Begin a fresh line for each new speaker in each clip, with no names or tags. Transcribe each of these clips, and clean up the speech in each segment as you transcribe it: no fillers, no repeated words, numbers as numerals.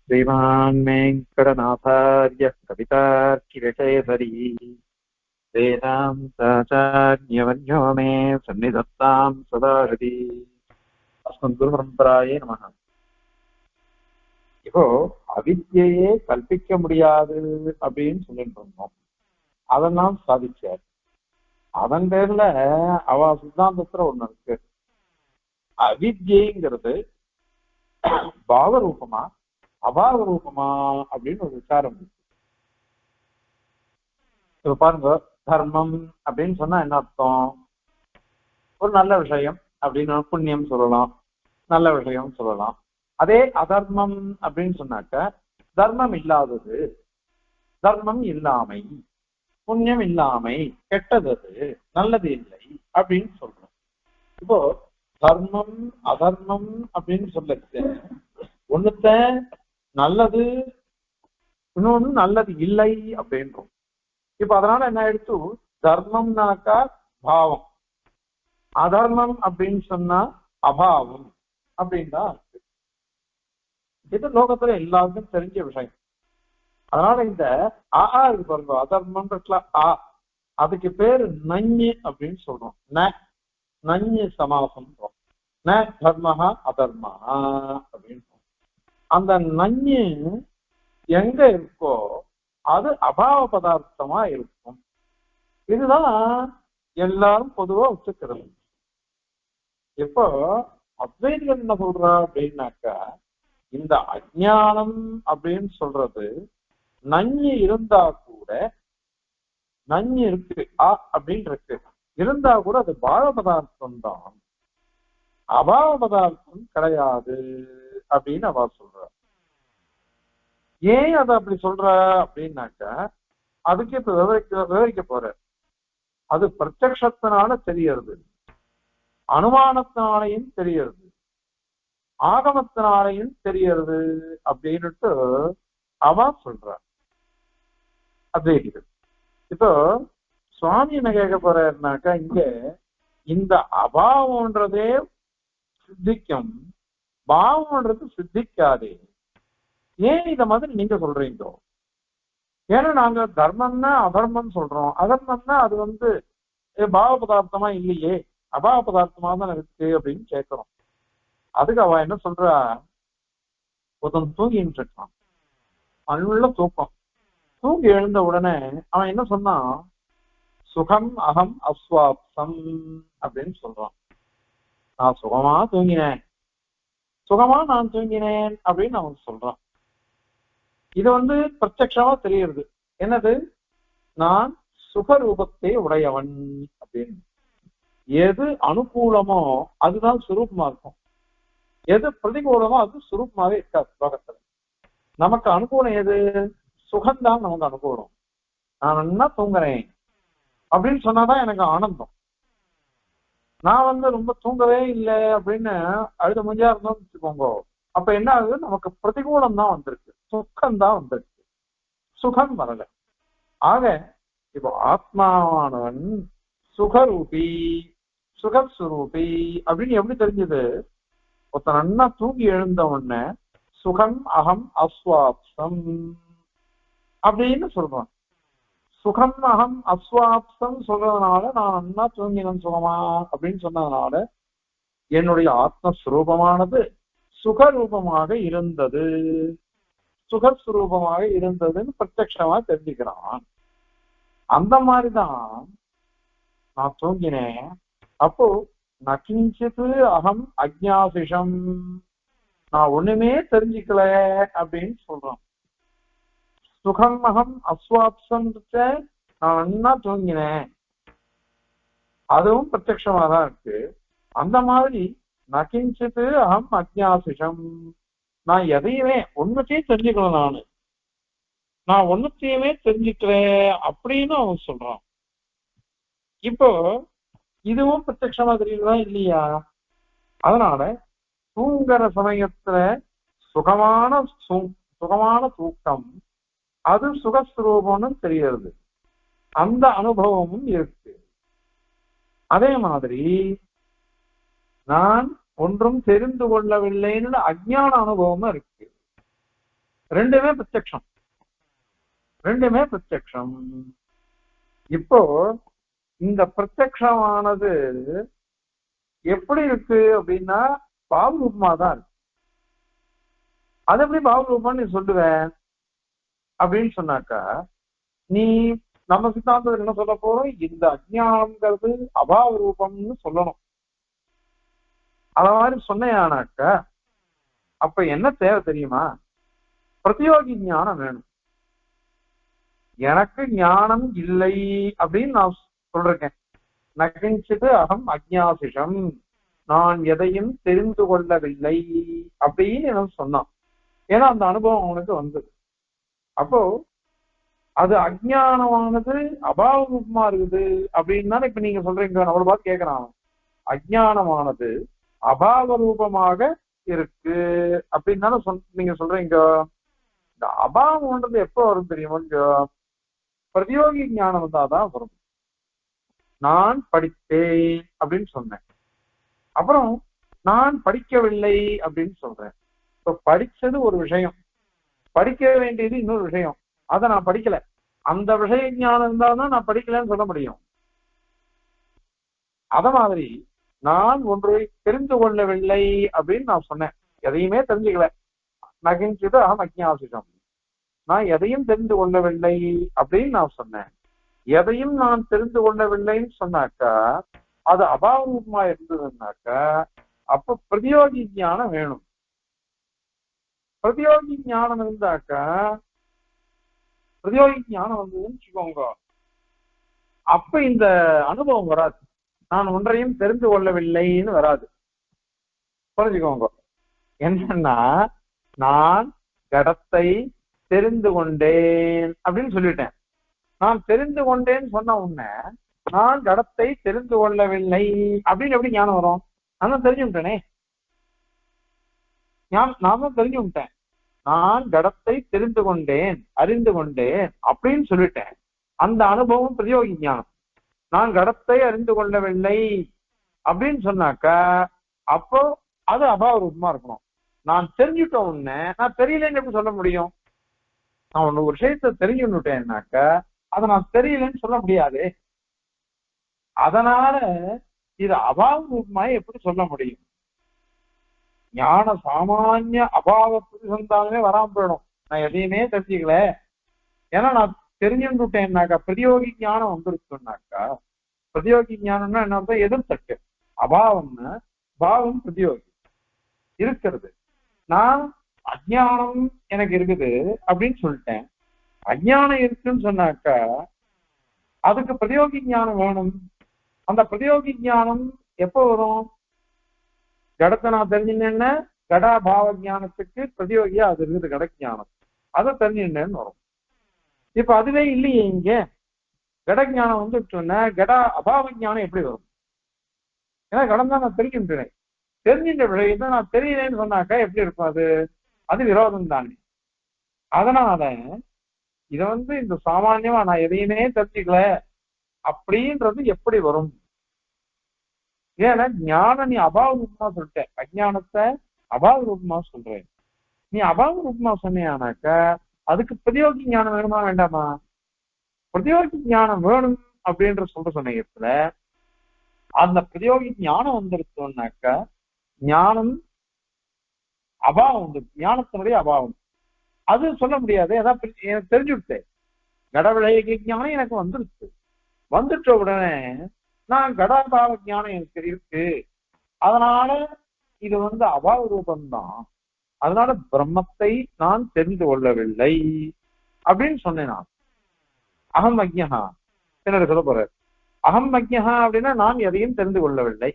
श्रीमान् वेङ्कटनाथार्यः कवितार्किककेसरी वेदान्ताचार्यवर्यो मे सन्निधत्तां सदा हृदि अस्मद्गुरुपरம்பராயே நமः. இப்போ அவித்யையே கல்பிக்க முடியாது அப்படின்னு சொல்லிட்டு இருந்தோம். அதெல்லாம் சாதிச்சார். அதன் பேர்ல அவ சித்தாந்தத்துல ஒண்ணு இருக்கு. அவித்யைங்கிறது பாவ ரூபமா அபாவ ரூபமா அப்படின்னு ஒரு விசாரம் இருக்கு. இப்ப பாருங்க, தர்மம் அப்படின்னு சொன்னா என்ன அர்த்தம்? ஒரு நல்ல விஷயம் அப்படின்னு புண்ணியம் சொல்லலாம், நல்ல விஷயம் சொல்லலாம். அதே அதர்மம் அப்படின்னு சொன்னாக்க தர்மம் இல்லாதது, தர்மம் இல்லாமை, புண்ணியம் இல்லாமை, கெட்டது, நல்லது இல்லை அப்படின்னு சொல்றோம். இப்போ தர்மம் அதர்மம் அப்படின்னு சொல்லிட்டு ஒண்ணுத்த நல்லது, இன்னொன்னு நல்லது இல்லை அப்படின்றோம். இப்ப அதனால என்ன ஆயிடுச்சு, தர்மம்னாக்கா பாவம், அதர்மம் அப்படின்னு சொன்னா அபாவம் அப்படின்னு தான் இருக்கு. இது லோகத்துல எல்லாருக்கும் தெரிஞ்ச விஷயம். அதனால இந்த ஆஹா இது பாருங்க, அதர்மம் இருக்குல்ல, அதுக்கு பேரு நஞ்சு அப்படின்னு சொல்றோம். நஞ்சு சமாசம் ந தர்மஹா அதர்மஹா அப்படின்னு. அந்த நஞ்சு எங்க இருக்கோ அது அபாவ பதார்த்தமா இருக்கும். இதுதான் எல்லாரும் பொதுவா ஒத்துக்கிறது. இப்போ அத்வைதிகள் என்ன சொல்றா அப்படின்னாக்கா, இந்த அஜ்ஞானம் அப்படின்னு சொல்றது நஞ்சு இருந்தா கூட, நஞ்சு இருக்கு அப்படின்னு இருக்கு இருந்தா கூட அது பாவ பதார்த்தம் தான், அபாவ பதார்த்தம் கிடையாது அப்படின்னு அவ சொல்ற. ஏன் அதை அப்படி சொல்ற அப்படின்னாக்கா, அதுக்கு இப்ப விவரிக்க போற. அது பிரத்யக்ஷத்தினால தெரியறது, அனுமானத்தினாலையும் தெரியறது, ஆகமத்தினாலையும் தெரியறது அப்படின்னுட்டு அவ சொல்ற அத்வைதிகள். இப்போ சுவாமி என்ன கேட்க போறாருனாக்கா, இங்க இந்த அபாவம்ன்றதே சித்திக்கும், பாவம்ன்றது சித்திக்காதே, ஏன் இத மாதிரி நீங்க சொல்றீங்களோ? ஏன்னா நாங்க தர்மம்னா அதர்மம் சொல்றோம், அதர்மம்னா அது பாவ பதார்த்தமா இல்லையே, அபாவ பதார்த்தமா தான் இருக்கு அப்படின்னு கேட்கிறோம். அதுக்கு அவ என்ன சொல்றா, ஒருத்தன் தூங்கிட்டு இருக்கான், நல்ல தூக்கம். தூங்கி எழுந்த உடனே அவன் என்ன சொன்னான், சுகம் அகம் அஸ்வாப்சம் அப்படின்னு சொல்றான். நான் சுகமா தூங்கினேன், சுகமா நான் தூங்கினேன் அப்படின்னு அவன் சொல்றான். இது பிரத்யட்சமா தெரியுது. என்னது, நான் சுகரூபத்தை உடையவன் அப்படின்னு. எது அனுகூலமோ அதுதான் சுரூபமா இருக்கும், எது பிரதிகூலமோ அது சுரூபமாவே இருக்காது லோகத்துல. நமக்கு அனுகூலம் எது? சுகம்தான் நமக்கு அனுகூலம். நான் என்ன தூங்குறேன் அப்படின்னு சொன்னாதான் எனக்கு ஆனந்தம். நான் ரொம்ப தூங்கவே இல்லை அப்படின்னு அழுத முடிஞ்சா இருந்தோம்னு வச்சுக்கோங்க, அப்ப என்ன ஆகுது, நமக்கு பிரதிகூலம் தான் வந்திருக்கு, சுகம் தான் வந்திருக்கு, சுகம் வரல. ஆக இப்போ ஆத்மாவானவன் சுகரூபி, சுகஸ்வரூபி அப்படின்னு எப்படி தெரிஞ்சது? ஒருத்தன் நன்னா தூங்கி எழுந்த உடனே சுகம் அகம் அஸ்வாப்சம் அப்படின்னு சொல்றான். சுகம் அகம் அஸ்வாப்சம் சொல்றதுனால நான் நன்னா தூங்கினேன் சுகமா அப்படின்னு சொன்னதுனால என்னுடைய ஆத்மஸ்வரூபமானது சுகரூபமாக இருந்தது, சுகஸ்வரூபமாக இருந்ததுன்னு பிரத்யட்சமா தெரிஞ்சுக்கிறான். அந்த மாதிரிதான் நான் தூங்கினேன், அப்போ நகிஞ்சித்து அகம் அஜ்ஞாசிஷம், நான் ஒண்ணுமே தெரிஞ்சுக்கல அப்படின்னு சொல்றான். சுகம் அகம் அஸ்வாப்சம் நான் என்ன தூங்கினேன், அதுவும் பிரத்யட்சமா தான் இருக்கு. அந்த மாதிரி நகிஞ்சித்து அகம் அஜ்ஞாசிஷம், நான் எதையுமே ஒண்ணுத்தையும் தெரிஞ்சுக்கணும், நான் ஒண்ணுத்தையுமே தெரிஞ்சுக்கிறேன் அப்படின்னு அவன் சொல்றான். இப்போ இதுவும் பிரத்யட்சமா தெரியுதா இல்லையா? அதனால தூங்குற சமயத்துல சுகமான தூக்கம் அது சுகஸ்வரூபம்னு தெரிகிறது, அந்த அனுபவமும் இருக்கு. அதே மாதிரி நான் ஒன்றும் தெரிந்து கொள்ளவில்லைன்னு அஜ்ஞான அனுபவமும் இருக்கு. ரெண்டுமே பிரத்யக்ஷம், ரெண்டுமே பிரத்யக்ஷம். இப்போ இந்த பிரத்யக்ஷமானது எப்படி இருக்கு அப்படின்னா பாவ ரூபமா தான் இருக்கு. அது எப்படி பாவ ரூபம்னு நீ சொல்லுவேன் அப்படின்னு சொன்னாக்கா, நீ நம்ம சித்தாந்தத்தில் என்ன சொல்ல போறோம், இந்த அஜ்ஞானம்ங்கிறது அபாவ ரூபம்னு சொல்லணும். அத மாதிரி சொன்னேனாக்கா அப்ப என்ன தேவை தெரியுமா, பிரதியோகி ஞானம் வேணும். எனக்கு ஞானம் இல்லை அப்படின்னு நான் சொல்றேன். நகிஞ்சிது அகம் அஜ்ஞாசிஷம், நான் எதையும் தெரிந்து கொள்ளவில்லை அப்படின்னு எனக்கு சொன்னான். ஏன்னா அந்த அனுபவம் அவனுக்கு வந்தது. அப்போ அது அஜ்ஞானமானது அபாவ ரூபமா இருக்குது அப்படின்னு தானே இப்ப நீங்க சொல்றீங்க. நம்மள பார்த்து கேட்கறான், அஜ்ஞானமானது அபாவ ரூபமாக இருக்கு அப்படின்னு தானே நீங்க சொல்றீங்க. இந்த அபாவம்ன்றது எப்போ வரும் தெரியுமா, பிரதியோகி ஞானம் வந்தாதான் வரும். நான் படித்தேன் அப்படின்னு சொன்னேன், அப்புறம் நான் படிக்கவில்லை அப்படின்னு சொல்றேன். இப்ப படிச்சது ஒரு விஷயம், படிக்க வேண்டியது இன்னொரு விஷயம். அதை நான் படிக்கல, அந்த விஷய ஞானம் இருந்தால்தான் நான் படிக்கலன்னு சொல்ல முடியும். அத மாதிரி நான் ஒன்றை தெரிந்து கொள்ளவில்லை அப்படின்னு நான் சொன்னேன், எதையுமே தெரிஞ்சுக்கல. நகிஞ்சது அகம் அஜ்ஞாசிஷம், நான் எதையும் தெரிந்து கொள்ளவில்லை அப்படின்னு நான் சொன்னேன். எதையும் நான் தெரிந்து கொள்ளவில்லைன்னு சொன்னாக்கா அது அபாவரூபமா இருந்ததுன்னாக்கா அப்ப பிரதியோகி ஞானம் வேணும். பிரதியோகி ஞானம் இருந்தாக்கா, பிரதியோகி ஞானம் வந்ததுன்னு வச்சுக்கோங்க, அப்ப இந்த அனுபவம் வராது. நான் ஒன்றையும் தெரிந்து கொள்ளவில்லைன்னு வராது. புரிஞ்சுக்கோங்க. என்னன்னா, நான் கடத்தை தெரிந்து கொண்டேன் அப்படின்னு சொல்லிட்டேன். நான் தெரிந்து கொண்டேன்னு சொன்ன உடனே நான் கடத்தை தெரிந்து கொள்ளவில்லை அப்படின்னு எப்படி ஞானம் வரும்? நான் தான் தெரிஞ்சு விட்டேனே, நான் தான் தெரிஞ்சு விட்டேன். நான் கடத்தை தெரிந்து கொண்டேன், அறிந்து கொண்டேன் அப்படின்னு சொல்லிட்டேன். அந்த அனுபவம் பிரதியோகி ஞானம். நான் கடத்தை அறிந்து கொள்ளவில்லை அப்படின்னு சொன்னாக்கா அப்போ அது அபாவ ரூபமா இருக்கணும். நான் தெரிஞ்சுட்ட உடனே நான் தெரியலன்னு எப்படி சொல்ல முடியும்? நான் ஒண்ணு ஒரு விஷயத்த தெரிஞ்சுட்டேன்னாக்கா அதை நான் தெரியலன்னு சொல்ல முடியாது. அதனால இது அபாவ ரூபமாய் எப்படி சொல்ல முடியும்? ஞான சாமானிய அபாவ பிரதிசந்தானமே வராம போயிடும். நான் எதையுமே தெரிஞ்சுக்கல, ஏன்னா நான் தெரிஞ்சுட்டேன்னாக்கா பிரதியோகி ஞானம் வந்துருச்சுன்னாக்கா, பிரதியோகி ஞானம்னா என்ன அர்த்தம்? எதிர்த்தட்டு. அபாவம்னா பாவம் பிரதியோகி இருக்கிறது. நான் அஜ்ஞானம் எனக்கு இருக்குது அப்படின்னு சொல்லிட்டேன். அஜ்ஞானம் இருக்குன்னு சொன்னாக்கா அதுக்கு பிரதியோகி ஞானம் வேணும். அந்த பிரதியோகி ஞானம் எப்போ வரும்? கடத்தை நான் தெரிஞ்சுட்டேன்னா கடா பாவ ஞானத்துக்கு பிரதியோகியா அது இருக்குது, கட ஞானம். அதை தெரிஞ்சுட்டேன்னு வரும். இப்ப அதுவே இல்லையே, இங்க கட ஞானம் வந்து சொன்ன கடா அபாவ ஞானம் எப்படி வரும்? ஏன்னா கடம் தான் நான் தெரிஞ்சுட்டேன். தெரிஞ்சின்ற விஷயத்தை நான் தெரியலேன்னு சொன்னாக்கா எப்படி இருக்கும்? அது விரோதம் தானே. அதனால இத இந்த சாமான்யமா நான் எதையுமே தெரிஞ்சுக்கல அப்படின்றது எப்படி வரும்? ஏன்னா ஞான நீ அபாவ ரூபமா சொல்லிட்ட, அஜ்ஞானத்தை அபாவ ரூபமா சொல்றேன். நீ அபாவ ரூபமா சொன்னியானாக்கா அதுக்கு பிரதியோகி ஞானம் வேணுமா வேண்டாமா? பிரதியோகி ஞானம் வேணும் அப்படின்ற சொல்ற சமயத்துல அந்த பிரதியோகி ஞானம் வந்துருச்சோம்னாக்கா ஞானம் அபாவம் வந்து ஞானத்தினுடைய அபாவம் அது சொல்ல முடியாது. அதான் எனக்கு தெரிஞ்சுடுச்சு, கடவுளைய ஞானம் எனக்கு வந்துருச்சு. வந்துட்ட உடனே நான் கடாபாவ ஞானம் எனக்கு இருக்கு, அதனால இது அபாவ ரூபம்தான். அதனால பிரம்மத்தை நான் தெரிந்து கொள்ளவில்லை அப்படின்னு சொன்னேன். நான் அகம் அக்ஞா சிலர் சொல்ல போறாரு. அகம் அக்ஞா அப்படின்னா நான் எதையும் தெரிந்து கொள்ளவில்லை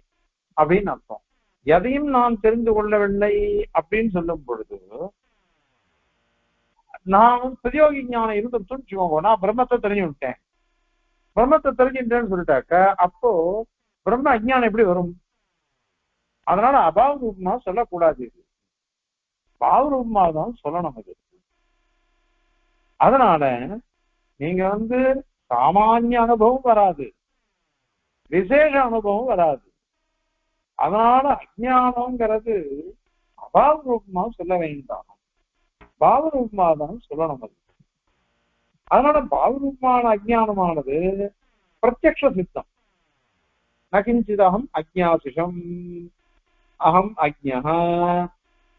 அப்படின்னு அர்த்தம். எதையும் நான் தெரிந்து கொள்ளவில்லை அப்படின்னு சொல்லும் பொழுது நான் பிரதியோகி ஞானம் இருந்துன்னு வச்சுக்கோங்க, நான் பிரம்மத்தை தெரிஞ்சு விட்டேன். பிரம்மத்தை தெரிஞ்சுட்டேன்னு சொல்லிட்டாக்க அப்போ பிரம்ம அஜ்ஞானம் எப்படி வரும்? அதனால அபாவ ரூபமா சொல்லக்கூடாது, பாவ ரூபமா தான் சொல்லணும். அது அதனால நீங்க சாமானிய அனுபவம் வராது, விசேஷ அனுபவம் வராது. அதனால அஜ்ஞானம்ங்கிறது அபாவ ரூபமா சொல்ல வேண்டாம், பாவரூபமாதான் சொல்லணும் அது. அதனால பாவரூபமான அஜ்ஞானமானது பிரத்யக்ஷ சித்தம். நகிஞ்சிதகம் அஜ்ஞாசிஷம், அகம் அஜ்ஞः,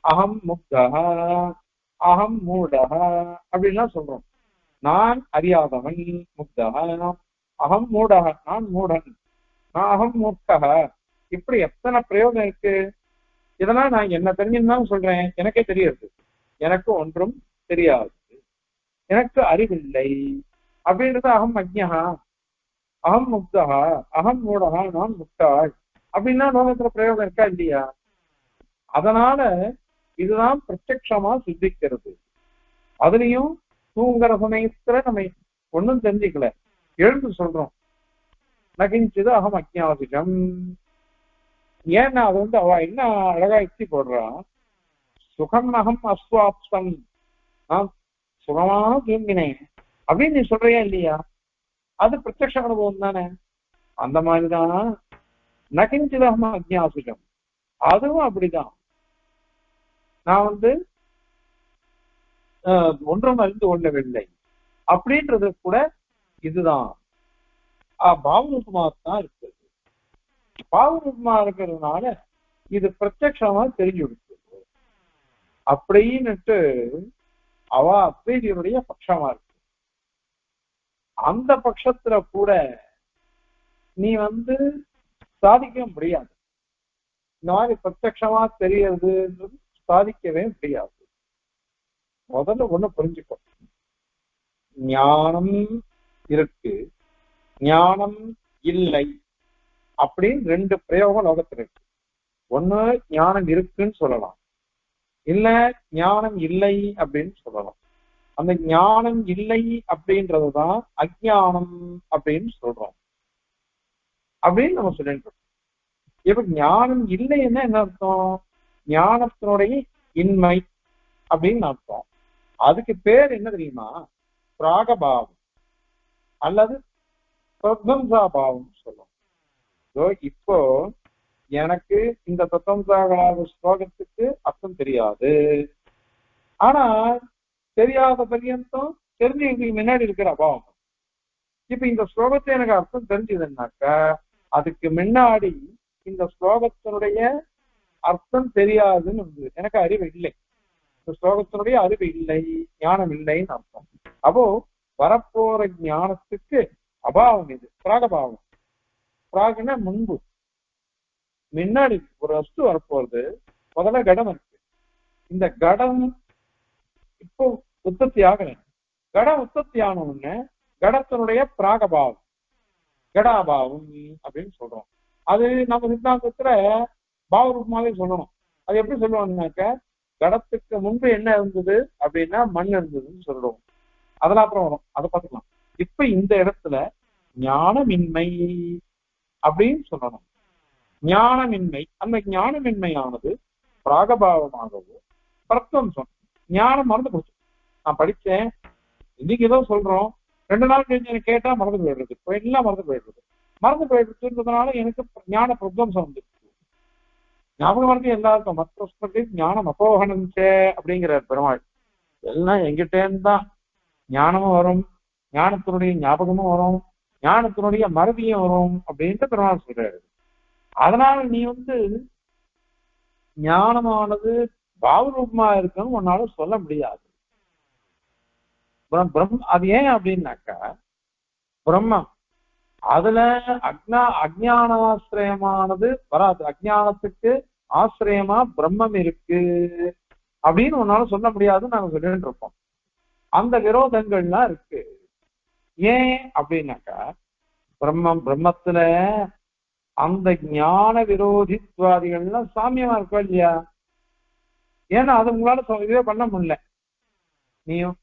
அகம் முக்தः, அகம் மூடः அப்படின்லாம் சொல்றோம். நான் அறியாதவன் முக்தः, அகம் மூடः நான் மூடன், நான் அகம் மூர்க்கः. இப்படி எத்தனை பிரயோகம் இருக்கு. இதெல்லாம் நான் என்ன தெரிஞ்சுன்னு சொல்றேன், எனக்கே தெரியாது, எனக்கு ஒன்றும் தெரியாது, எனக்கு அறிவில்லை அப்படின்றது அகம் அஜ்ஞः, அகம் முக்தா, அகம் மூடகா நான் முக்தாள் அப்படின்னா லோகத்துல பிரயோகம் இருக்கா இல்லையா? அதனால இதுதான் பிரத்யக்ஷமா சித்திக்கிறது. அதுலயும் தூங்குற சமயத்துல நம்ம ஒன்னும் தெரிஞ்சுக்கல, எழுந்து சொல்றோம் நகிஞ்சது அகம் அஜ்ஞாசிகம். ஏன்னா அது அவ என்ன அழகா யுக்தி போடுறான், சுகம் அகம் அஸ்வாப்சம், நான் சுகமாக தூங்கினேன் அப்படின்னு நீ சொல்றியா இல்லையா? அது பிரத்யக்ஷ அனுபவம் தானே. அந்த மாதிரிதான் நகிஞ்சிதகமா அஜ்ஞாசிகம், அதுவும் அப்படிதான். நான் ஒன்றும் அறிந்து கொள்ளவில்லை அப்படின்றது கூட இதுதான் பாவரூபமா தான் இருக்குது. பாவரூபமா இருக்கிறதுனால இது பிரத்யக்ஷமா தெரிஞ்சு கொடுக்குது அப்படின்னுட்டு அவ அத்வைதியருடைய பட்சமா இருக்கு. அந்த பட்சத்துல கூட நீ சாதிக்க முடியாது. இந்த மாதிரி பிரத்யக்ஷமா தெரியறதுன்றது சாதிக்கவே முடியாது. முதல்ல ஒண்ணு புரிஞ்சுக்கோ, ஞானம் இருக்கு, ஞானம் இல்லை அப்படின்னு ரெண்டு பிரயோகம் லோகத்துல இருக்கு. ஒண்ணு ஞானம் இருக்குன்னு சொல்லலாம், இல்ல ஞானம் இல்லை அப்படின்னு சொல்லலாம். அந்த ஞானம் இல்லை அப்படின்றதுதான் அஜ்ஞானம் அப்படின்னு சொல்றோம் அப்படின்னு நம்ம சொல்லிட்டு இருக்கோம். இப்ப ஞானம் இல்லைன்னா என்ன அர்த்தம்? ஞானத்தினுடைய இன்மை அப்படின்னு அர்த்தம். அதுக்கு பேர் என்ன தெரியுமா? பிராகபாவம் அல்லது பிரத்வம்சாபாவம் சொல்லும். இப்போ எனக்கு இந்த தத்துவம்சாகலாத ஸ்லோகத்துக்கு அர்த்தம் தெரியாது, ஆனா தெரியாத பர்யந்தம் தெரிஞ்சு முன்னாடி இருக்கிற அபாவம். இப்ப இந்த ஸ்லோகத்தை எனக்கு அர்த்தம் தெரிஞ்சதுன்னாக்கா அதுக்கு முன்னாடி இந்த ஸ்லோகத்தினுடைய அர்த்தம் தெரியாதுன்னு எனக்கு அறிவு இல்லை, இந்த ஸ்லோகத்தினுடைய அறிவு இல்லை, ஞானம் இல்லைன்னு அர்த்தம். அப்போ வரப்போற ஞானத்துக்கு அபாவம் இது பிராகபாவம். பிராகனா முன்பு, முன்னாடி ஒரு வஸ்து வரப்போறது. முதல்ல கடம் இருக்கு, இந்த கடம் இப்போ உற்பத்தி ஆகல. கடம் உற்பத்தி ஆன உடனே கடத்தினுடைய பிராகபாவம் கடாபாவம் அப்படின்னு சொல்றோம். அது நம்ம சித்தாந்தத்துல பாவரூபமாவே சொல்லணும். அது எப்படி சொல்லுவாங்கன்னாக்க, கடத்துக்கு முன்பு என்ன இருந்தது அப்படின்னா மண் இருந்ததுன்னு சொல்றோம். அதெல்லாம் அப்புறம் வரும், அதை பார்த்துக்கலாம். இப்ப இந்த இடத்துல ஞானமின்மை அப்படின்னு சொல்லணும். ஞானமின்மை, அந்த ஞானமின்மையானது பிராகபாவமாகவோ பிரத்வம்சம். ஞானம் மறந்து போச்சு, நான் படிச்சேன் இன்னைக்கு ஏதோ சொல்றோம், 2 நாள் கழிஞ்சு எனக்கு கேட்டா மறந்து போயிடுறது, எல்லாம் மறந்து போயிடுறது. மறந்து போயிடுறதுன்றதுனால எனக்கு ஞான பிரத்வம்சம் வந்துருக்கு. ஞாபகம் மறந்து எல்லாருக்கும் மற்ற ஞானம் அப்போகனஞ்சே அப்படிங்கிற பெருமாள். எல்லாம் எங்கிட்டேன்னு தான் ஞானமும் வரும், ஞானத்தினுடைய ஞாபகமும் வரும், ஞானத்தினுடைய மறதியும் வரும் அப்படின்ட்டு பெருமாள் சொல்றாரு. அதனால நீ ஞானமானது பாவரூபமா இருக்குன்னு உன்னால சொல்ல முடியாது. அது ஏன் அப்படின்னாக்கா, பிரம்மம் அதுல அஜ்ஞானாசிரயமானது வராது. அஜ்ஞானத்துக்கு ஆசிரியமா பிரம்மம் இருக்கு அப்படின்னு உன்னால சொல்ல முடியாதுன்னு நாங்க சொல்லிட்டு இருப்போம். அந்த விரோதங்கள்லாம் இருக்கு. ஏன் அப்படின்னாக்கா, பிரம்மத்துல அந்த ஞான விரோதித்வாதிகள்லாம் சாமியமா இருக்கா இல்லையா? ஏன்னா அது உங்களால இதுவே பண்ண முடியல. நீயும்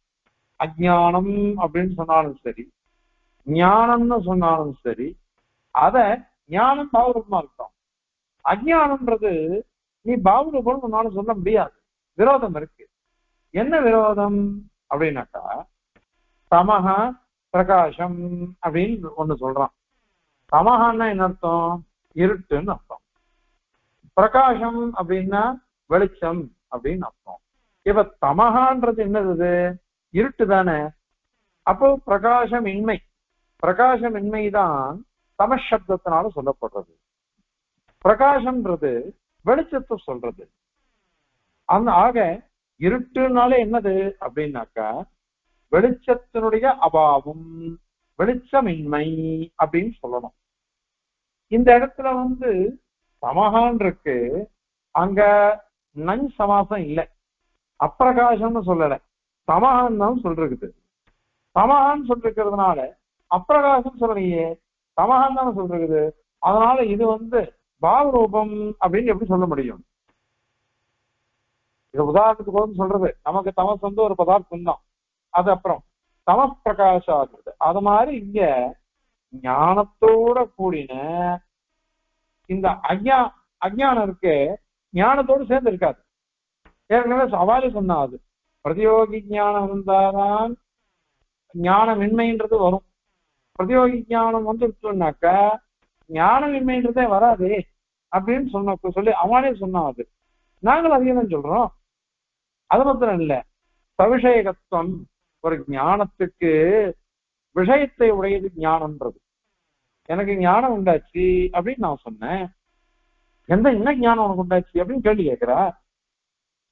அஜ்ஞானம் அப்படின்னு சொன்னாலும் சரி, ஞானம்னு சொன்னாலும் சரி, அத ஞானம் பாவரூபமா இருக்கும். அஜ்ஞானம்ன்றது நீ பாவரூபம் உன்னால சொல்ல முடியாது, விரோதம் இருக்கு. என்ன விரோதம் அப்படின்னாக்கா, தமஹ பிரகாசம் அப்படின்னு ஒண்ணு சொல்றான். தமஹன்னா என்ன அர்த்தம்? இருட்டுன்னு அர்த்தம். பிரகாசம் அப்படின்னா வெளிச்சம் அப்படின்னு அர்த்தம். இப்ப தமகான்றது என்னது? இருட்டு தானே. அப்போ பிரகாசமின்மை, பிரகாசமின்மை தான் தமசப்தத்தினால சொல்லப்படுறது. பிரகாசம்ன்றது வெளிச்சத்தை சொல்றது. அந்த ஆக இருட்டுனால என்னது அப்படின்னாக்கா வெளிச்சத்தினுடைய அபாவம், வெளிச்சமின்மை அப்படின்னு சொல்லணும். இந்த இடத்துல சமகான் இருக்கு, அங்க நன் சமாசம் இல்லை, அப்பிரகாசம்னு சொல்லல, சமகான் தான் சொல்றது. சமகான் சொல்லிருக்கிறதுனால அப்பிரகாசம் சொல்லலையே, சமகான் தானே சொல்றது. அதனால இது பாவரூபம் அப்படின்னு எப்படி சொல்ல முடியும்? இது உதாரணத்துக்கு சொல்றது, நமக்கு தமஸ் ஒரு பதார்த்தம் தான், அது அப்புறம் தமப்பிரகாசம் ஆகுது. அது மாதிரி இங்க ஞானத்தோட கூடின இந்த அஜ்ஞானம் இருக்கு, ஞானத்தோடு சேர்ந்து இருக்காது. ஏற்கனவே சவாலி சொன்னா அது பிரதியோகி ஞானம் இருந்தாதான் ஞானமின்மைன்றது வரும். பிரதியோகி ஞானம் வந்துருச்சுனாக்கா ஞானமின்மைன்றதே வராதே அப்படின்னு சொல்லி அவனே சொன்னான். அது நாங்கள் அதிகம் தான் சொல்றோம். அது மாத்திரம் இல்ல, சவிஷயகத்துவம் ஒரு ஞானத்துக்கு விஷயத்தை உடையது ஞானம்ன்றது. எனக்கு ஞானம் உண்டாச்சு அப்படின்னு நான் சொன்னேன். என்ன ஞானம் உனக்கு உண்டாச்சு அப்படின்னு கேள்வி கேட்கிறா.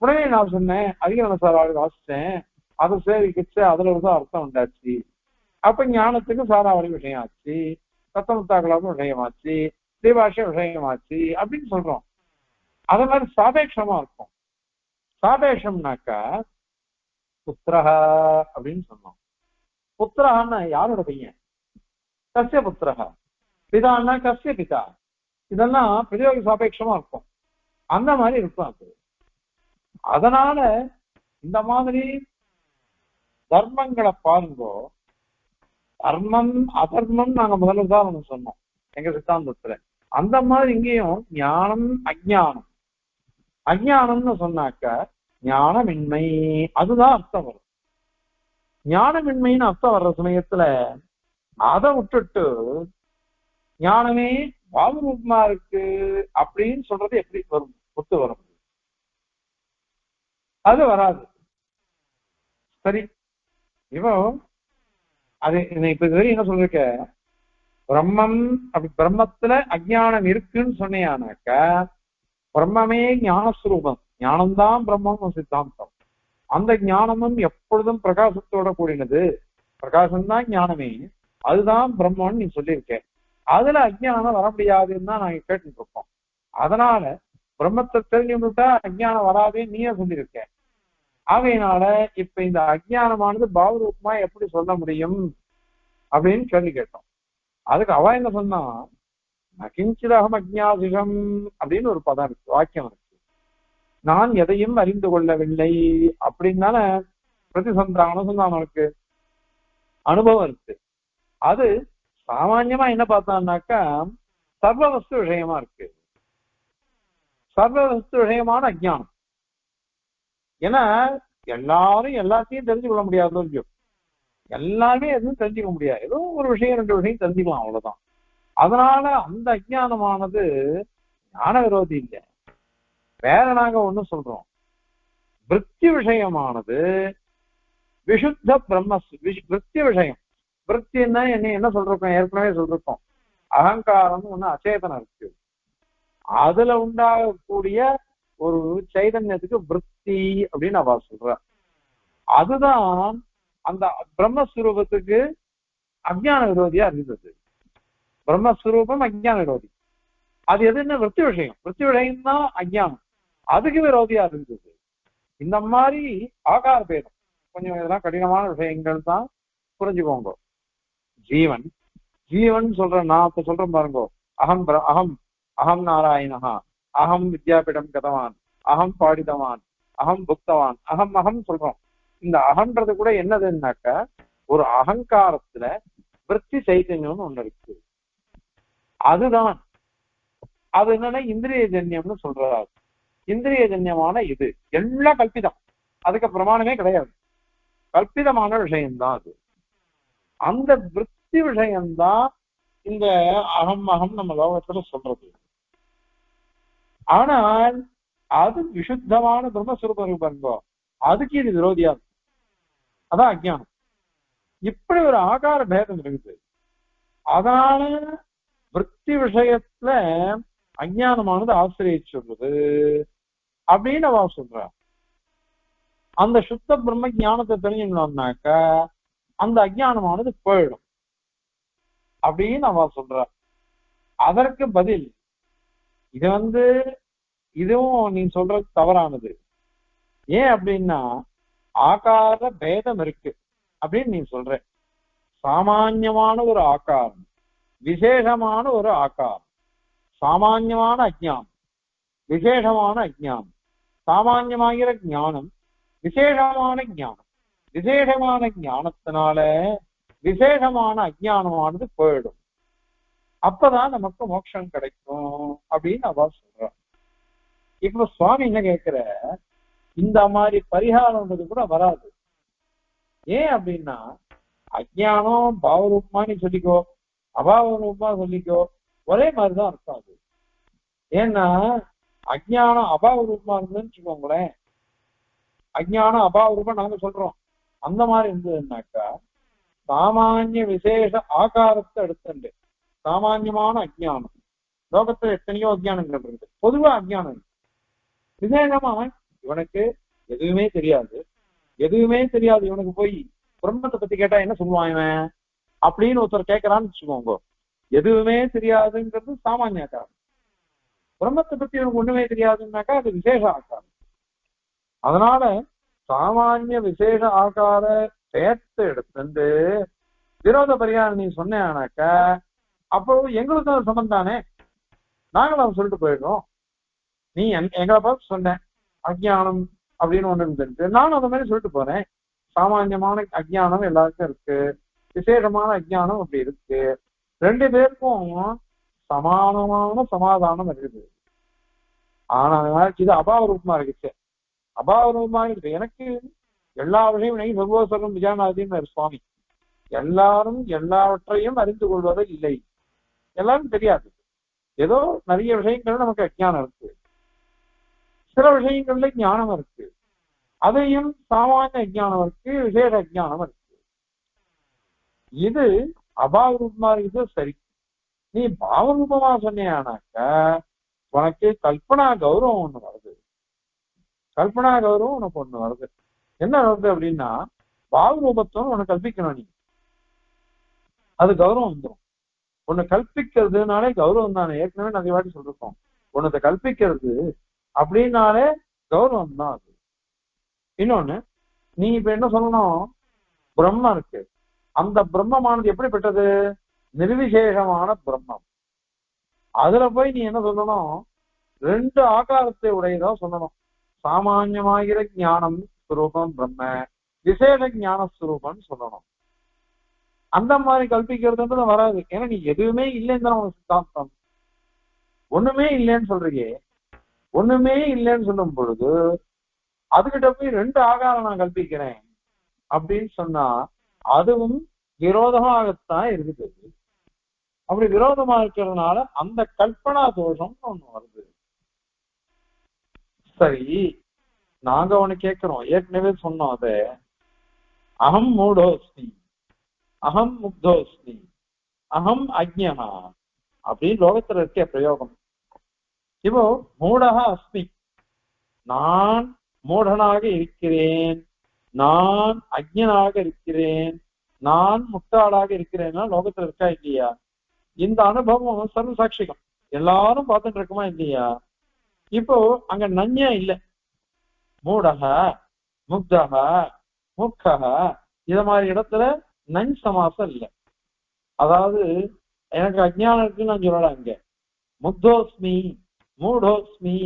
உடனே நான் சொன்னேன், அதிக சாராவளி வாசிச்சேன், அதை சேவிக்கிச்சு, அதுல தான் அர்த்தம் உண்டாச்சு. அப்ப ஞானத்துக்கு சாராவளி விஷயம் ஆச்சு, தத்தமுத்தாக்களாவும் விஷயமாச்சு, தீபாஷ விஷயமாச்சு அப்படின்னு சொல்றோம். அது மாதிரி சாபேட்சமா இருக்கும். சாபேஷம்னாக்கா புத்திரஹா அப்படின்னு சொன்னோம். புத்திரஹான்னா யாரோட பையன்? கஸ்ய புத்திரஹா. பிதான்னா கஸ்ய பிதா. இதெல்லாம் பிரதியோகி சாபேட்சமா இருக்கும். அந்த மாதிரி இருக்கும் அது. அதனால இந்த மாதிரி தர்மங்களை பாருங்கோ. தர்மம் அதர்மம் நாங்க முதல்ல உதாரணம் சொன்னோம் எங்க சித்தாந்தத்துல. அந்த மாதிரி இங்கேயும் ஞானம் அஜ்ஞானம். அஜ்ஞானம்னு சொன்னாக்க ஞானமின்மை, அதுதான் அர்த்தம் வரும். ஞானமின்மைன்னு அர்த்தம் வர்ற சமயத்துல அதை விட்டுட்டு ஞானமே பாவரூபமா இருக்கு அப்படின்னு சொல்றது எப்படி வரும்? ஒத்து வரும்? அது வராது. சரி, இப்போ அது இப்ப இதுவரை என்ன சொல்லிருக்க, பிரம்மம் அப்படி பிரம்மத்துல அஜ்ஞானம் இருக்குன்னு சொன்னியானாக்க பிரம்மமே ஞானஸ்வரூபம், ஞானம்தான் பிரம்மம் சித்தாந்தம். அந்த ஞானமும் எப்பொழுதும் பிரகாசத்தோட கூடினது, பிரகாசம்தான் ஞானமே, அதுதான் பிரம்மன்னு நீ சொல்லியிருக்க. அதுல அஜ்ஞானம் வர முடியாதுன்னு தான் நாங்க கேட்டுட்டு இருக்கோம். அதனால பிரம்மத்தை தெரிஞ்சுட்டா அஜ்ஞானம் வராதுன்னு நீயே சொல்லியிருக்க. ஆகையினால இப்ப இந்த அஜ்ஞானமானது பாவரூபமா எப்படி சொல்ல முடியும் அப்படின்னு கேள்வி கேட்டோம். அதுக்கு அவ என்ன சொன்னா, நகிஞ்சிதகம் அஜ்ஞாசிகம் அப்படின்னு ஒரு பதம் இருக்கு, வாக்கியம் இருக்கு. நான் எதையும் அறிந்து கொள்ளவில்லை அப்படின்னால அனுசந்தானம் இருக்கு, அனுபவம் இருக்கு. அது சாமான்யமா என்ன பார்த்தான்னாக்கா சர்வவஸ்து விஷயமா இருக்கு, சர்வவஸ்து விஷயமான அஜ்ஞானம். ஏன்னா எல்லாரும் எல்லாத்தையும் தெரிஞ்சு கொள்ள முடியாது இல்லையோ, எல்லாமே எதுவும் தெரிஞ்சுக்க முடியாது, ஏதோ ஒரு விஷயம் ரெண்டு விஷயம் தெரிஞ்சுக்கலாம், அவ்வளவுதான். அதனால அந்த அஜ்ஞானமானது ஞான விரோதி இல்லை. வேற நாங்க ஒண்ணு சொல்றோம், விருத்தி விஷயமானது விசுத்த பிரம்ம விருத்தி விஷயம். விருத்தின்னா என்ன சொல்றோம், ஏற்கனவே சொல்றோம், அகங்காரம் ஒண்ணு அச்சேதனம் இருக்கு, அதுல உண்டாகக்கூடிய ஒரு சைதன்யத்துக்கு விருத்தி அப்படின்னு அவ சொல்ற. அதுதான் அந்த பிரம்மஸ்வரூபத்துக்கு அஜ்ஞான விரோதியா இருந்தது. பிரம்மஸ்வரூபம் அஜ்ஞான விரோதி. அது எதுன்னு விருத்தி விஷயம், விருத்தி விஷயம் தான் அஜ்ஞானம், அதுக்கு விரோதியா இருந்தது. இந்த மாதிரி ஆகார பேதம் கொஞ்சம் இதெல்லாம் கடினமான விஷயங்கள் தான், புரிஞ்சுக்கோங்க. ஜீவன் ஜீவன் சொல்றேன், நான் இப்ப சொல்றேன் பாருங்க, அகம் அகம் அகம் நாராயணஹா, அகம் வித்யாபீடம் கதவான், அகம் பாடிதவான், அகம் புக்தவான், அகம் அகம் சொல்றோம். இந்த அகன்றது கூட என்னதுன்னாக்க ஒரு அகங்காரத்துல விருத்தி சைத்தன்யம்னு ஒண்ணு இருக்கு. அதுதான் அது என்னன்னா இந்திரிய ஜன்யம்னு சொல்றாரு. இந்திரிய ஜன்யமான இது எல்லாம் கல்பிதம், அதுக்கு பிரமாணமே கிடையாது, கல்பிதமான விஷயம்தான் அது. அந்த விருத்தி விஷயம்தான் இந்த அகம் அகம் நம்ம லோகத்துல சொல்றது. ஆனால் அது விசுத்தமான பிரம்மஸ்வரூபம் பாருங்க, அதுக்கு இது விரோதியா இருக்கும். அதான் அஜ்ஞானம். இப்படி ஒரு ஆகார பேதம் இருக்குது. அதனால விற்பி விஷயத்துல அஜ்ஞானமானது ஆசிரியிச்சு சொல்றது அப்படின்னு அவ சொல்றா. அந்த சுத்த பிரம்ம ஞானத்தை தெரிஞ்சுக்கணும்னாக்க அந்த அஜ்ஞானமானது போயிடும் அப்படின்னு அவ சொல்றா. அதற்கு பதில் இது இதுவும் நீ சொல்றது தவறானது. ஏன் அப்படின்னா ஆகார பேதம் இருக்கு அப்படின்னு நீ சொல்ற. சாமான்யமான ஒரு ஆகாரம், விசேஷமான ஒரு ஆகாரம், சாமான்யமான அஜ்ஞானம், விசேஷமான அஜ்ஞானம், சாமான்யமாகிற ஞானம், விசேஷமான ஞானம், விசேஷமான ஞானத்தினால விசேஷமான அஜ்ஞானமானது போயிடும். அப்பதான் நமக்கு மோட்சம் கிடைக்கும் அப்படின்னு அவ சொல்ற. இப்ப சுவாமி என்ன கேட்கிற, இந்த மாதிரி பரிகாரம்ன்றது கூட வராது. ஏன் அப்படின்னா அஜ்ஞானம் பாவரூபமா நீ சொல்லிக்கோ, அபாவரூபமா சொல்லிக்கோ, ஒரே மாதிரிதான் இருக்காது. ஏன்னா அஜ்ஞானம் அபாவரூபமா இருந்ததுன்னு வச்சுக்கோங்களேன், அஜ்ஞானம் அபாவரூபம் நாங்க சொல்றோம். அந்த மாதிரி இருந்ததுன்னாக்கா சாமானிய விசேஷ ஆகாரத்தை எடுத்துண்டு சாமான்யமான அஜ்ஞானம், லோகத்துல எத்தனையோ அஜ்ஞானங்கள் இருக்குது, பொதுவா அஜ்ஞானம் இருக்கு. விசேஷமா இவனுக்கு எதுவுமே தெரியாது, எதுவுமே தெரியாது இவனுக்கு போய் பிரம்மத்தை பத்தி கேட்டா என்ன சொல்லுவான் இவன் அப்படின்னு ஒருத்தர் கேட்கறான்னு வச்சுக்கோங்க. எதுவுமே தெரியாதுங்கிறது சாமானிய ஆகாரம். பிரம்மத்தை பத்தி இவனுக்கு ஒண்ணுமே தெரியாதுன்னாக்கா அது விசேஷ ஆகாரம். அதனால சாமானிய விசேஷ ஆகார சேர்த்து எடுத்துட்டு விரோத பரிகாரம் நீ சொன்னாக்கா அப்போ எங்களுக்கு அது சம்பந்தம் தானே, நாங்களும் அதை சொல்லிட்டு போயிடுறோம். நீ எங்களை பார்த்து சொன்ன அஜ்ஞானம் அப்படின்னு ஒண்ணு இருந்துட்டு நானும் அந்த மாதிரி சொல்லிட்டு போறேன். சாமான்யமான அஜ்ஞானம் எல்லாருக்கும் இருக்கு, விசேஷமான அஜ்ஞானம் அப்படி இருக்கு. ரெண்டு பேருக்கும் சமானமான சமாதானம் இருக்குது. ஆனா இது அபாவ ரூபமா இருக்குச்சு, அபாவ ரூபமா இருக்கு. எனக்கு எல்லா விஷயம் சர்வோசரம் விஜயாநாதின்னு சுவாமி, எல்லாரும் எல்லாவற்றையும் அறிந்து கொள்வது இல்லை, எல்லாரும் தெரியாது. ஏதோ நிறைய விஷயங்கள் நமக்கு அஜ்ஞானம் இருக்கு, சில விஷயங்கள்ல ஞானம் இருக்கு, அதையும் சாமானிய அஜ்ஞானம் இருக்கு, விசேஷ அஜ்ஞானம் இருக்கு. இது அபாவரூபமா இருக்குது சரி. நீ பாவரூபமா சொன்னியானாக்க உனக்கு கல்பனா கௌரவம் ஒண்ணு வருது. கல்பனா கௌரவம் உனக்கு ஒண்ணு வருது. என்ன வருது அப்படின்னா பாவரூபத்துவம் உனக்கு கல்பிக்கணும். நீ அது கௌரவம் வந்துடும். ஒண்ணு கல்பிக்கிறதுனாலே கௌரவம் தானே, ஏற்கனவே நிறைய வாட்டி சொல்லிருக்கோம். ஒன்னத்தை கல்பிக்கிறது அப்படின்னாலே கௌரவம் தான் அது. இன்னொன்னு நீ இப்ப என்ன சொல்லணும், பிரம்மம் இருக்கு, அந்த பிரம்மமானது எப்படிப்பட்டது, நிர்விசேஷமான பிரம்மம். அதுல போய் நீ என்ன சொல்லணும், ரெண்டு ஆகாரத்தை உடையதா சொல்லணும். சாமான்யமாகிற ஞானம் ஸ்வரூபம் பிரம்ம, விசேஷ ஞான ஸ்வரூபம் சொல்லணும். அந்த மாதிரி கல்பிக்கிறதுன்றது வராது. ஏன்னா நீ எதுவுமே இல்லைன்னு தான் உனக்கு சித்தாந்தம். ஒண்ணுமே இல்லைன்னு சொல்றியே, ஒண்ணுமே இல்லைன்னு சொல்லும் பொழுது அதுகிட்ட போய் ரெண்டு ஆகாரம் நான் கல்பிக்கிறேன் அப்படின்னு சொன்னா அதுவும் விரோதமாகத்தான் இருக்குது. அப்படி விரோதமா இருக்கிறதுனால அந்த கல்பனா தோஷம்னு ஒண்ணு வருது. சரி, நாங்க ஒண்ணு கேட்கிறோம், ஏற்கனவே சொன்னோம் அத, அகம் மூடோஸ்மி, அகம் முக்தோஸ்மி, அகம் அஜ்ஞனா அப்படின்னு லோகத்துல இருக்க பிரயோகம். இப்போ மூடகா அஸ்மி, நான் மூடனாக இருக்கிறேன், நான் அஜ்ஞனாக இருக்கிறேன், நான் முட்டாளாக இருக்கிறேன்னா லோகத்துல இருக்கா இல்லையா? இந்த அனுபவம் சர்வ சாட்சிகம், எல்லாரும் பார்த்துட்டு இருக்குமா இல்லையா? இப்போ அங்க நன்யா இல்ல, மூடக முக்தக முக்கக இத மாதிரி இடத்துல நன் சமாசம் இல்லை. அதாவது எனக்கு அஜ்ஞானம் இருக்குன்னு நான் சொல்லலாம், இங்க முக்தோஸ்மி மூடோஸ்மி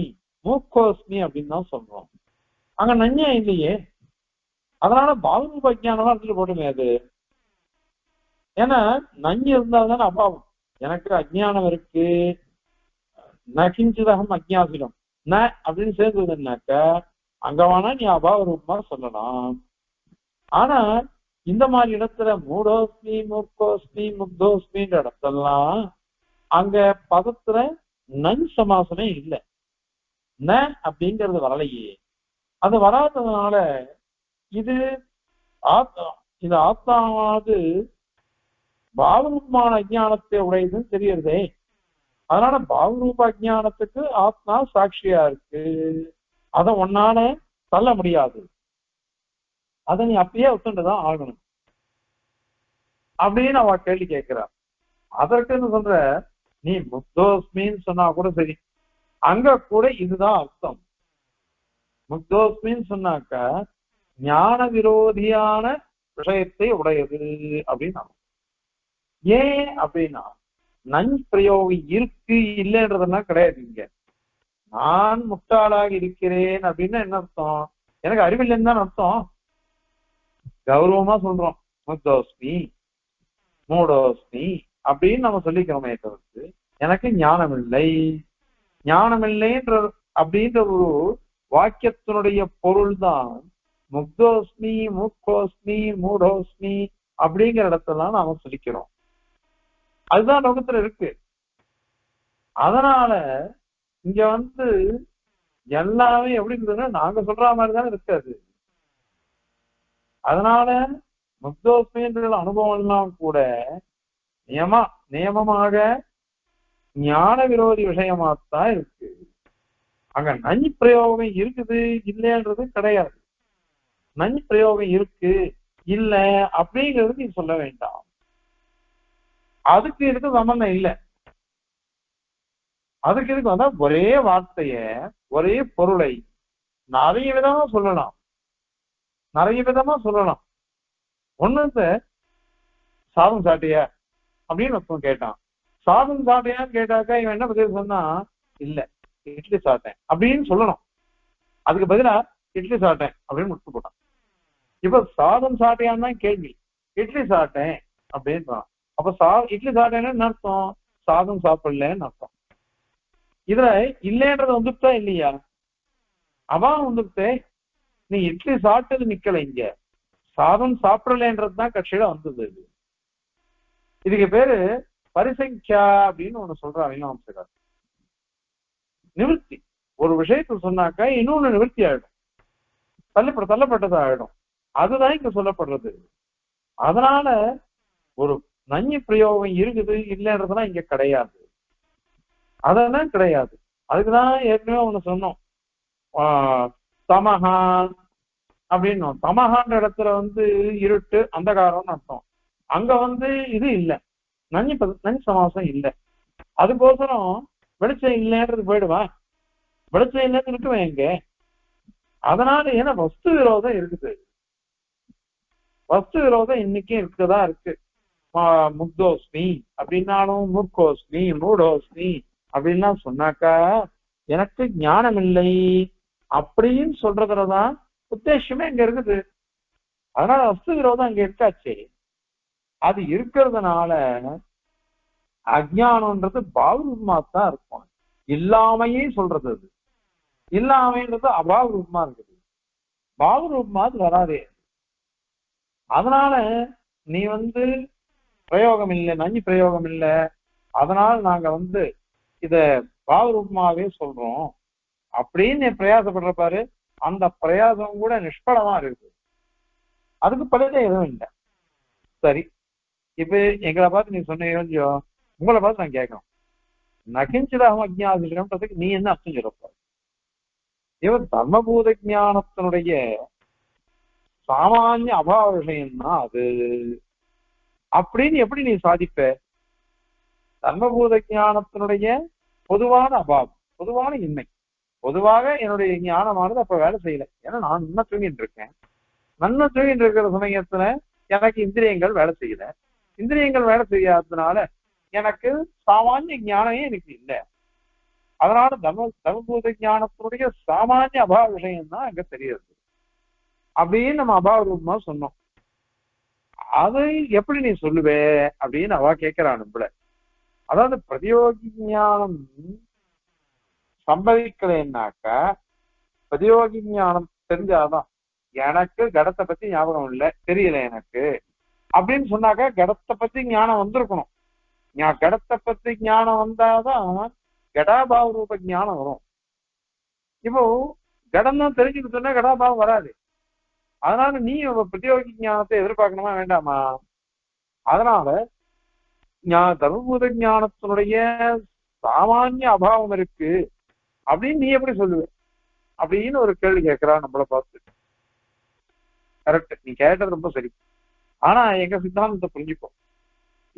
மூக்கோஸ்மி அப்படின்னு தான் சொல்றோம். அங்க நன்யா இல்லையே, அதனால பாவரூப அஜ்ஞானமா எடுத்துட்டு போட்டுமே அது. ஏன்னா நஞ்சு இருந்தால்தானே அபாவம். எனக்கு அஜ்ஞானம் இருக்கு, நகிஞ்சிதகம் அஜ்ஞாசிடம் ந அப்படின்னு சேர்ந்ததுன்னாக்க அங்க வேணா நீ அபாவ ரூபமா சொல்லலாம். ஆனா இந்த மாதிரி இடத்துல மூடோஸ்மி மூக்கோஸ்மி முக்தோஸ்மின்ற இடத்தெல்லாம் அங்க பதத்துல நன் சமாசமே இல்லை, ந அப்படிங்கிறது வரலையே. அது வராததுனால இது ஆத்மா, இது ஆத்மாவாது பாவரூபமான அஜ்ஞானத்தை உடையதுன்னு தெரியறதே. அதனால பாவரூப அஜ்ஞானத்துக்கு ஆத்மா சாட்சியா இருக்கு. அதை ஒன்னால தள்ள முடியாது. அதை நீ அப்பயே ஒத்துண்டுதான் ஆகணும் அப்படின்னு அவ கேள்வி கேட்கிறா. அதற்குன்னு சொல்ற, நீ முக்தோஸ்மின்னு சொன்னா கூட சரி, அங்க கூட இதுதான் அர்த்தம். முக்தோஸ்மின்னு சொன்னாக்க ஞான விரோதியான விஷயத்தை உடையது அப்படின்னா. ஏன் அப்படின்னா நன் பிரயோகம் இருக்கு இல்லைன்றதெல்லாம் கிடையாது. இங்க நான் முட்டாளாக இருக்கிறேன் அப்படின்னா என்ன அர்த்தம்? எனக்கு அறிவில்லைன்னு தான் அர்த்தம். கௌரவமா சொல்றோம் முக்தோஸ்மி மூடோஸ்மி அப்படின்னு நம்ம சொல்லிக்கிறோமே தவிர்த்து எனக்கு ஞானம் இல்லை, ஞானம் இல்லைன்ற அப்படின்ற ஒரு வாக்கியத்தினுடைய பொருள் தான் முக்தோஸ்மி மூக்கோஸ்மி மூடோஸ்மி அப்படிங்கிற இடத்தெல்லாம் நாம சொல்லிக்கிறோம். அதுதான் லோகத்துல இருக்கு. அதனால இங்க எல்லாமே எப்படி இருந்ததுன்னா நாங்க சொல்ற மாதிரிதான் இருக்காது. அதனால முக்தோஸ்மின்ற அனுபவம் எல்லாம் கூட நியமமாக ஞான விரோதி விஷயமாத்தான் இருக்கு. அங்க நஞ்சு பிரயோகம் இருக்குது இல்லைன்றது கிடையாது. நஞ்சு பிரயோகம் இருக்கு இல்ல அப்படிங்கிறது நீ சொல்ல வேண்டாம். அதுக்கு இதுக்கு சம்பந்தம் இல்லை. அதுக்கு இதுக்கு வந்தா ஒரே வார்த்தைய ஒரே பொருளை நிறைய விதமா சொல்லலாம், நிறைய விதமா சொல்லலாம். ஒண்ணு சாதம் சாட்டிய அப்படின்னு ஒருத்தன் கேட்டான். சாதம் சாட்டையான்னு கேட்டாக்கா இவன் என்ன பதில் சொன்னா, இல்ல இட்லி சாப்பிட்டேன் அப்படின்னு சொல்லணும். அதுக்கு பதிலா இட்லி சாப்பிட்டேன் அப்படின்னு முடிச்சு போட்டான். இப்ப சாதம் சாட்டையான்னு தான் கேள்வி, இட்லி சாப்பிட்டேன் அப்படின்னு. அப்ப இட்லி சாப்பிட்டேன்னு என்ன அர்த்தம்? சாதம் சாப்பிடலன்னு அர்த்தம். இதுல இல்லைன்றது வந்துட்டா இல்லையா? அவன் வந்துட்டு நீ இட்லி சாப்பிட்டது நிக்கல, இங்க சாதம் சாப்பிடலன்றதுதான் கட்சியில வந்தது. இதுக்கு பேரு பரிசங்கியா அப்படின்னு ஒண்ணு சொல்றான் மீமாம்சகர். நிவர்த்தி. ஒரு விஷயத்தை சொன்னாக்கா இன்னொன்னு நிவர்த்தி ஆயிடும், தள்ளப்பட்டதா ஆயிடும். அதுதான் இங்க சொல்லப்படுறது. அதனால ஒரு நஞ்சு பிரயோகம் இருக்குது இல்லைன்றதுலாம் இங்க கிடையாது. அதெல்லாம் கிடையாது. அதுக்குதான் ஏற்கனவே ஒண்ணு சொன்னோம், தமஹா அப்படின்னு. தமஹான்ற இடத்துல இருட்டு அந்தகாரம்னு அர்த்தம். அங்க இது இல்லை, நஞ்சு சமாசம் இல்லை. அதுக்கோசரம் வெளிச்சம் இல்லைன்றது போயிடுவான், வெளிச்சம் இல்லைன்னு இருக்குவேன் இங்க. அதனால ஏன்னா வஸ்து விரோதம் இருக்குது. வஸ்து விரோதம் இன்னைக்கும் இருக்குதான் இருக்கு. முக்தோஸ்மி அப்படின்னாலும் மூர்க்கோஸ்மி மூடோஸ்மி அப்படின்லாம் சொன்னாக்கா எனக்கு ஞானம் இல்லை அப்படின்னு சொல்றதுலதான் உத்தேசமே இங்க இருக்குது. அதனால வஸ்து விரோதம் அங்க இருக்காச்சு. அது இருக்கிறதுனால அஜ்ஞானம்ன்றது பாவரூபமா தான் இருக்கும். இல்லாமையே சொல்றது, அது இல்லாமைன்றது அபாவரூபமா இருக்குது. பாவரூபமா அது வராதே. அதனால நீ பிரயோகம் இல்லை, நஞ்சு பிரயோகம் இல்லை, அதனால நாங்க இத பாவரூபமாவே சொல்றோம் அப்படின்னு பிரயாசப்படுற பாரு, அந்த பிரயாசம் கூட நிஷ்பலமா இருக்குது. அதுக்கு பலனே எதுவும் இல்லை. சரி, இப்ப எங்களை பார்த்து நீ சொன்னியோ, உங்களை பார்த்து நான் கேட்கணும், நகிஞ்சிதாகம் அஜ்ஞாசிரம்ன்றதுக்கு நீ என்ன அர்த்தம் சொல்லப்ப? இவன் தர்மபூத ஞானத்தினுடைய சாமானிய அபாவ விஷயம்னா அது அப்படின்னு எப்படி நீ சாதிப்ப? தர்மபூத ஞானத்தினுடைய பொதுவான அபாவம், பொதுவான இன்மை. பொதுவாக என்னுடைய ஞானமானது அப்ப வேலை செய்யல, ஏன்னா நான் இன்னும் தூங்கிட்டு இருக்கேன். நன்ன தூங்கிட்டு இருக்கிற சமயத்துல எனக்கு இந்திரியங்கள் வேலை செய்யல. இந்திரியங்கள் வேலை செய்யாததுனால எனக்கு சாமானிய ஞானமே எனக்கு இல்லை. அதனால தர்மபூத ஞானத்தினுடைய சாமானிய அபாவ விஷயம் தான் அங்க தெரியுது அப்படின்னு நம்ம அபாவ ரூபமா சொன்னோம். அதை எப்படி நீ சொல்லுவே அப்படின்னு அவ கேட்கிறான் நம்மள. அதாவது பிரதியோகி ஞானம் சம்பவிக்கலைன்னாக்கா, பிரதியோகி ஞானம் தெரிஞ்சாதான் எனக்கு கடத்தை பத்தி ஞாபகம் இல்லை, தெரியல எனக்கு அப்படின்னு சொன்னாக்கா கடத்தை பத்தி ஞானம் வந்திருக்கணும். கடத்தை பத்தி ஞானம் வந்தாதான் கடாபாவ ரூப ஞானம் வரும். இப்போ கடம் தான் தெரிஞ்சுக்கிட்டோன்னா கடாபாவம் வராது. அதனால நீ பிரத்யோகி ஞானத்தை எதிர்பார்க்கணுமா வேண்டாமா? அதனால தர்மபூத ஞானத்தினுடைய சாமானிய அபாவம் இருக்கு அப்படின்னு நீ எப்படி சொல்லுவ அப்படின்னு ஒரு கேள்வி கேட்கிறா நம்மளை பார்த்து. கரெக்ட், நீ கேட்டது ரொம்ப சரி. ஆனா எங்க சித்தாந்தத்தை புரிஞ்சுப்போம்.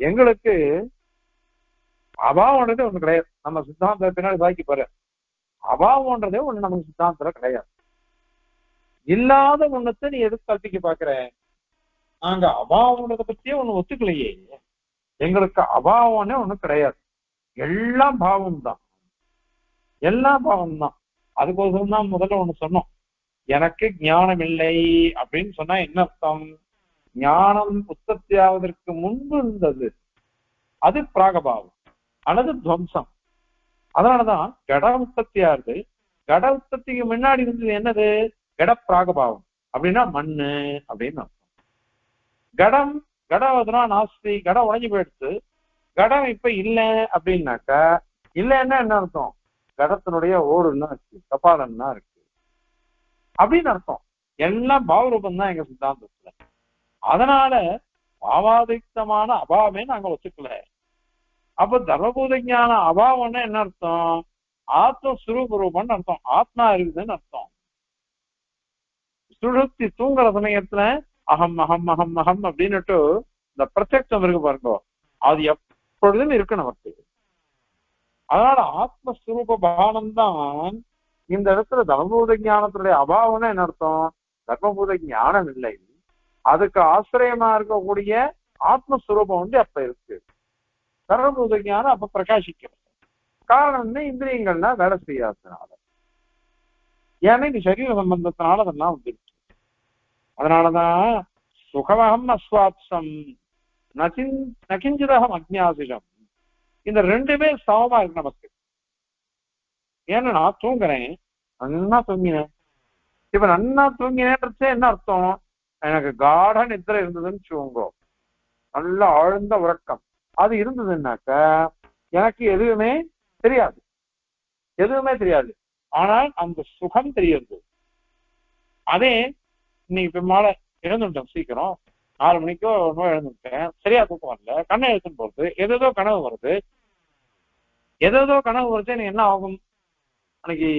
எங்களுக்கு அபாவம்ன்றதே ஒண்ணு கிடையாது. நம்ம சித்தாந்த பின்னாடி பாக்கி பாரு, அபாவம்ன்றதே ஒண்ணு நமக்கு சித்தாந்தத்துல கிடையாது. இல்லாத ஒண்ணத்தை நீ எதுக்கு கல்பிக்க பாக்குற? நாங்க அபாவம்ன்றதை பத்தியே ஒண்ணு ஒத்துக்கலையே. எங்களுக்கு அபாவம்னே ஒண்ணு கிடையாது, எல்லாம் பாவம் தான், எல்லாம் பாவம் தான். அதுக்கோசரம் தான் முதல்ல ஒண்ணு சொன்னோம், எனக்கு ஞானம் இல்லை அப்படின்னு சொன்னா என்ன அர்த்தம்? ஞானம் உற்பத்தி ஆவதற்கு முன்பு இருந்தது அது பிராகபாவம் அல்லது துவம்சம். அதனாலதான் கட உற்பத்தி ஆகுது. கட உற்பத்திக்கு முன்னாடி இருந்தது என்னது? கட பிராகபாவம் அப்படின்னா மண்ணு அப்படின்னு அர்த்தம். கடம் கடவுதுனா நாஸ்தி, கடம் உடைஞ்சு போயிடுச்சு, கடம் இப்ப இல்லை அப்படின்னாக்கா இல்லைன்னா என்ன அர்த்தம்? கடத்தினுடைய ஓடுன்னா இருக்கு, கபாலன்னா இருக்கு அப்படின்னு அர்த்தம். எல்லாம் பாவரூபம் தான் எங்க சித்தாந்தத்துல. அதனால பாவாதித்தமான அபாவமே நாங்க ஒத்துக்கல. அப்ப தர்மபூத ஞான அபாவம்னா என்ன அர்த்தம்? ஆத்மஸ்வரூபரூபம்னு அர்த்தம், ஆத்மா இருக்குதுன்னு அர்த்தம். சுழுத்தி தூங்குற சமயத்துல அகம் அகம் அகம் அகம் அப்படின்னுட்டு இந்த பிரத்யக்ஷம் இருக்கு பாருங்க, அது எப்பொழுதும் இருக்கு நமக்கு. அதனால ஆத்மஸ்வரூப பாவனம் தான் இந்த இடத்துல தர்மபூத ஞானத்துடைய அபாவம்னா என்ன அர்த்தம்? தர்மபூத ஞானம் இல்லை, அதுக்கு ஆசிரியமா இருக்கக்கூடிய ஆத்மஸ்வரூபம் வந்து அப்ப இருக்கு. தர்மபூத ஞானம் அப்ப பிரகாசிக்கும். காரணம் என்ன? இந்திரியங்கள்னா வேலை செய்யாததுனால, ஏன்னா இது சரீர சம்பந்தத்தினால அதெல்லாம் வந்துருக்கு. அதனாலதான் சுகமகம் அஸ்வாத்சம் நகிஞ்சிதகம் அக்ஞாசிடம், இந்த ரெண்டுமே சமமா இருக்கு நமக்கு. ஏன்னா நான் தூங்குறேன், நன்னா தூங்கினேன். இப்ப நன்னா தூங்கினேன்றதே என்ன அர்த்தம்? எனக்கு காட நித்திரை இருந்ததுன்னு வச்சுக்கோங்க, நல்ல ஆழ்ந்த உறக்கம் அது இருந்ததுன்னாக்க எனக்கு எதுவுமே தெரியாது, எதுவுமே தெரியாது. ஆனால் அந்த சுகம் தெரியுது. அதே இன்னைக்கு பின்னால எழுந்துட்டேன், சீக்கிரம் 4 மணிக்கோ ஒன்றும் எழுந்துட்டேன், சரியா தூக்கம் வரல, கண்ணை எழுத்துன்னு போறது, எதோ கனவு வருது, எதோ கனவு வருது. எனக்கு என்ன ஆகும்? அன்னைக்கு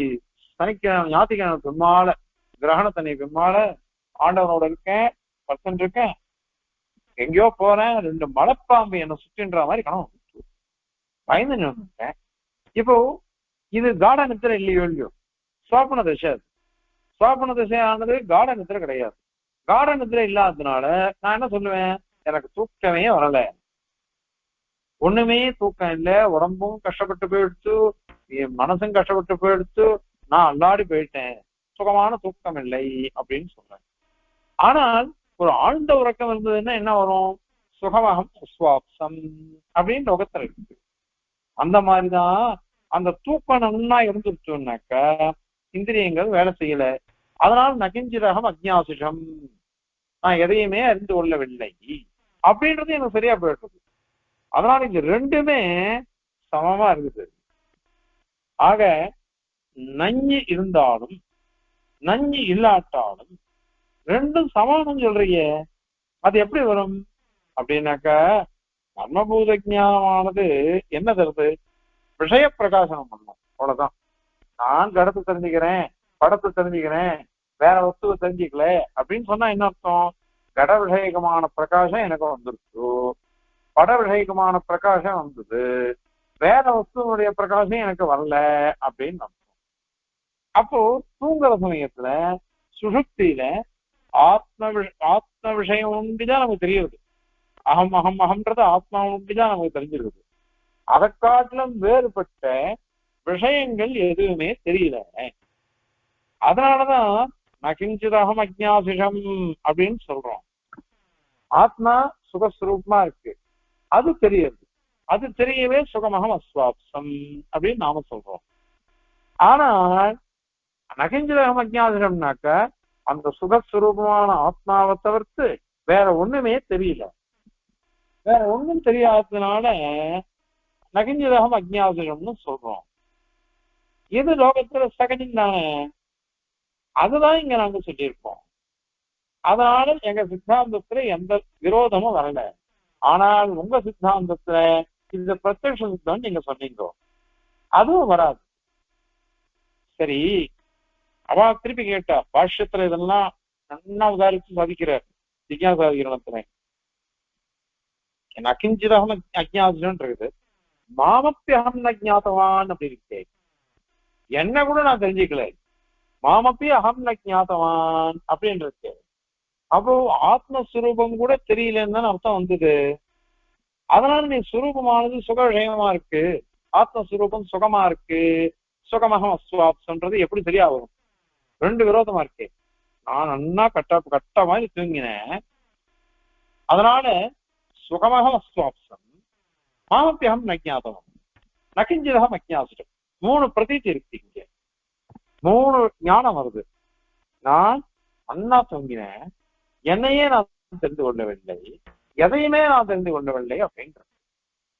சனிக்கிழமை ஞாயிற்றுக்கிழமை பின்னால கிரகணத்தன்னை பின்னால ஆண்டவனோட இருக்கேன், பர்சன் இருக்கேன், எங்கேயோ போறேன், 2 மலைப்பாம்பு என்னை சுற்றின்ற மாதிரி கனவு பயந்து நின்றுட்டேன். இப்போ இது காட நித்திரை இல்லையோ இல்லையோ, சுவாபன தசை. சுவாபன தசை ஆனது காட நித்திரை கிடையாது. காட நித்திரை இல்லாததுனால நான் என்ன சொல்லுவேன்? எனக்கு தூக்கமே வரல, ஒண்ணுமே தூக்கம் இல்லை, உடம்பும் கஷ்டப்பட்டு போயிடுச்சு, மனசும் கஷ்டப்பட்டு போயிடுச்சு, நான் அல்லாடி போயிட்டேன், சுகமான தூக்கம் இல்லை அப்படின்னு சொல்றேன். ஆனால் ஒரு ஆழ்ந்த உறக்கம் இருந்ததுன்னா என்ன வரும்? சுகமகம் சுவாப்சம் அப்படின்னு உலகத்துல இருக்கு. அந்த மாதிரிதான் அந்த தூக்கம் நன்னா இருந்துருச்சோம்னாக்க இந்திரியங்கள் வேலை செய்யல. அதனால நகிஞ்சிரகம் அக்ஞாசிஷம், நான் எதையுமே அறிந்து கொள்ளவில்லை அப்படின்றது எனக்கு சரியா போயிடுறது. அதனால இந்த ரெண்டுமே சமமா இருக்குது. ஆக நஞ்சு இருந்தாலும் நஞ்சு இல்லாட்டாலும் ரெண்டும் சமானம் சொல்றீங்க, அது எப்படி வரும் அப்படின்னாக்க தர்மபூத ஞானமானது என்ன தருது? விஷய பிரகாசனம் பண்ணும், அவ்வளவுதான். நான் கடத்தை தெரிஞ்சுக்கிறேன், படத்தை தெரிஞ்சுக்கிறேன், வேற வஸ்துவை தெரிஞ்சுக்கல அப்படின்னு சொன்னா என்ன அர்த்தம்? கட விஷயகமான பிரகாசம் எனக்கு வந்துருச்சு, பட விஷயகமான பிரகாசம் வந்தது, வேற வஸ்துவனுடைய பிரகாசம் எனக்கு வரல அப்படின்னு அர்த்தம். அப்போ தூங்குற சமயத்துல சுஷுப்தியில ஆத்ம விஷயம் ஒன்றிதான் நமக்கு தெரியுது. அகம் அகம் அகம்ன்றது ஆத்மா ஒன்றிதான் நமக்கு தெரிஞ்சிருக்குது. அதை காட்டிலும் வேறுபட்ட விஷயங்கள் எதுவுமே தெரியல. அதனாலதான் நகிஞ்சிதகம் அக்ஞாசிஷம் அப்படின்னு சொல்றோம். ஆத்மா சுகஸ்வரூபமா இருக்கு, அது தெரியுது, அது தெரியவே சுகமகம் அஸ்வாப்சம் அப்படின்னு நாம சொல்றோம். ஆனால் நகிஞ்சிதகம் அக்ஞாசிஷம்னாக்க அந்த சுகஸ்வரூபமான ஆத்மாவை தவிர்த்து வேற ஒண்ணுமே தெரியல. வேற ஒண்ணும் தெரியாததுனால நகிஞ்சிதகம் அக்ஞாசிஷம்னு சொல்றோம். இது லோகத்துல சகஜம் தானே. அதுதான் இங்க நாங்க சொல்லியிருக்கோம். அதனால எங்க சித்தாந்தத்துல எந்த விரோதமும் வரல. ஆனால் உங்க சித்தாந்தத்துல இந்த பிரத்யக்ஷ சித்தம் நீங்க சொன்னீங்க, அதுவும் வராது. சரி, அவ திருப்பி கேட்டா பாஷ்யத்துல இதெல்லாம் நன்னா உதாரித்து சாதிக்கிறார் ஜிக்ஞாசாதிகரணத்துல. அகிஞ்சிதகம் அஜ்ஞாதம் இருக்குது, மாமப்பியகம் அஜ்ஞாதவான் அப்படி இருக்கு. என்ன கூட நான் தெரிஞ்சுக்கல, மாமப்பி அகம் அஜ்ஞாதவான் அப்படின்னு இருக்கு. அப்போ ஆத்மஸ்வரூபம் கூட தெரியலன்னு தான் அர்த்தம் வந்தது. அதனால நீ சுரூபமானது சுக விஷயமா இருக்கு, ஆத்மஸ்வரூபம் சுகமா இருக்கு, சுகமகம் அஸ்வாப்சன்றது எப்படி சரியா வரும்? ரெண்டு விரோதமா இருக்கு. நான் நன்னா கட்ட மாதிரி தூங்கினேன், அதனால சுகமகம் அஸ்வாப்சம் மாமப்பியகம் நஜ்ஞாதவம் நகிஞ்சிதகம் அஜ்ஞாசிடம் மூணு பிரதீதி இருக்கு. இங்க மூணு ஞானம் வருது. நான் நன்னா தூங்கினேன், என்னையே நான் தெரிந்து கொள்ளவில்லை, எதையுமே நான் தெரிந்து கொள்ளவில்லை அப்படின்ற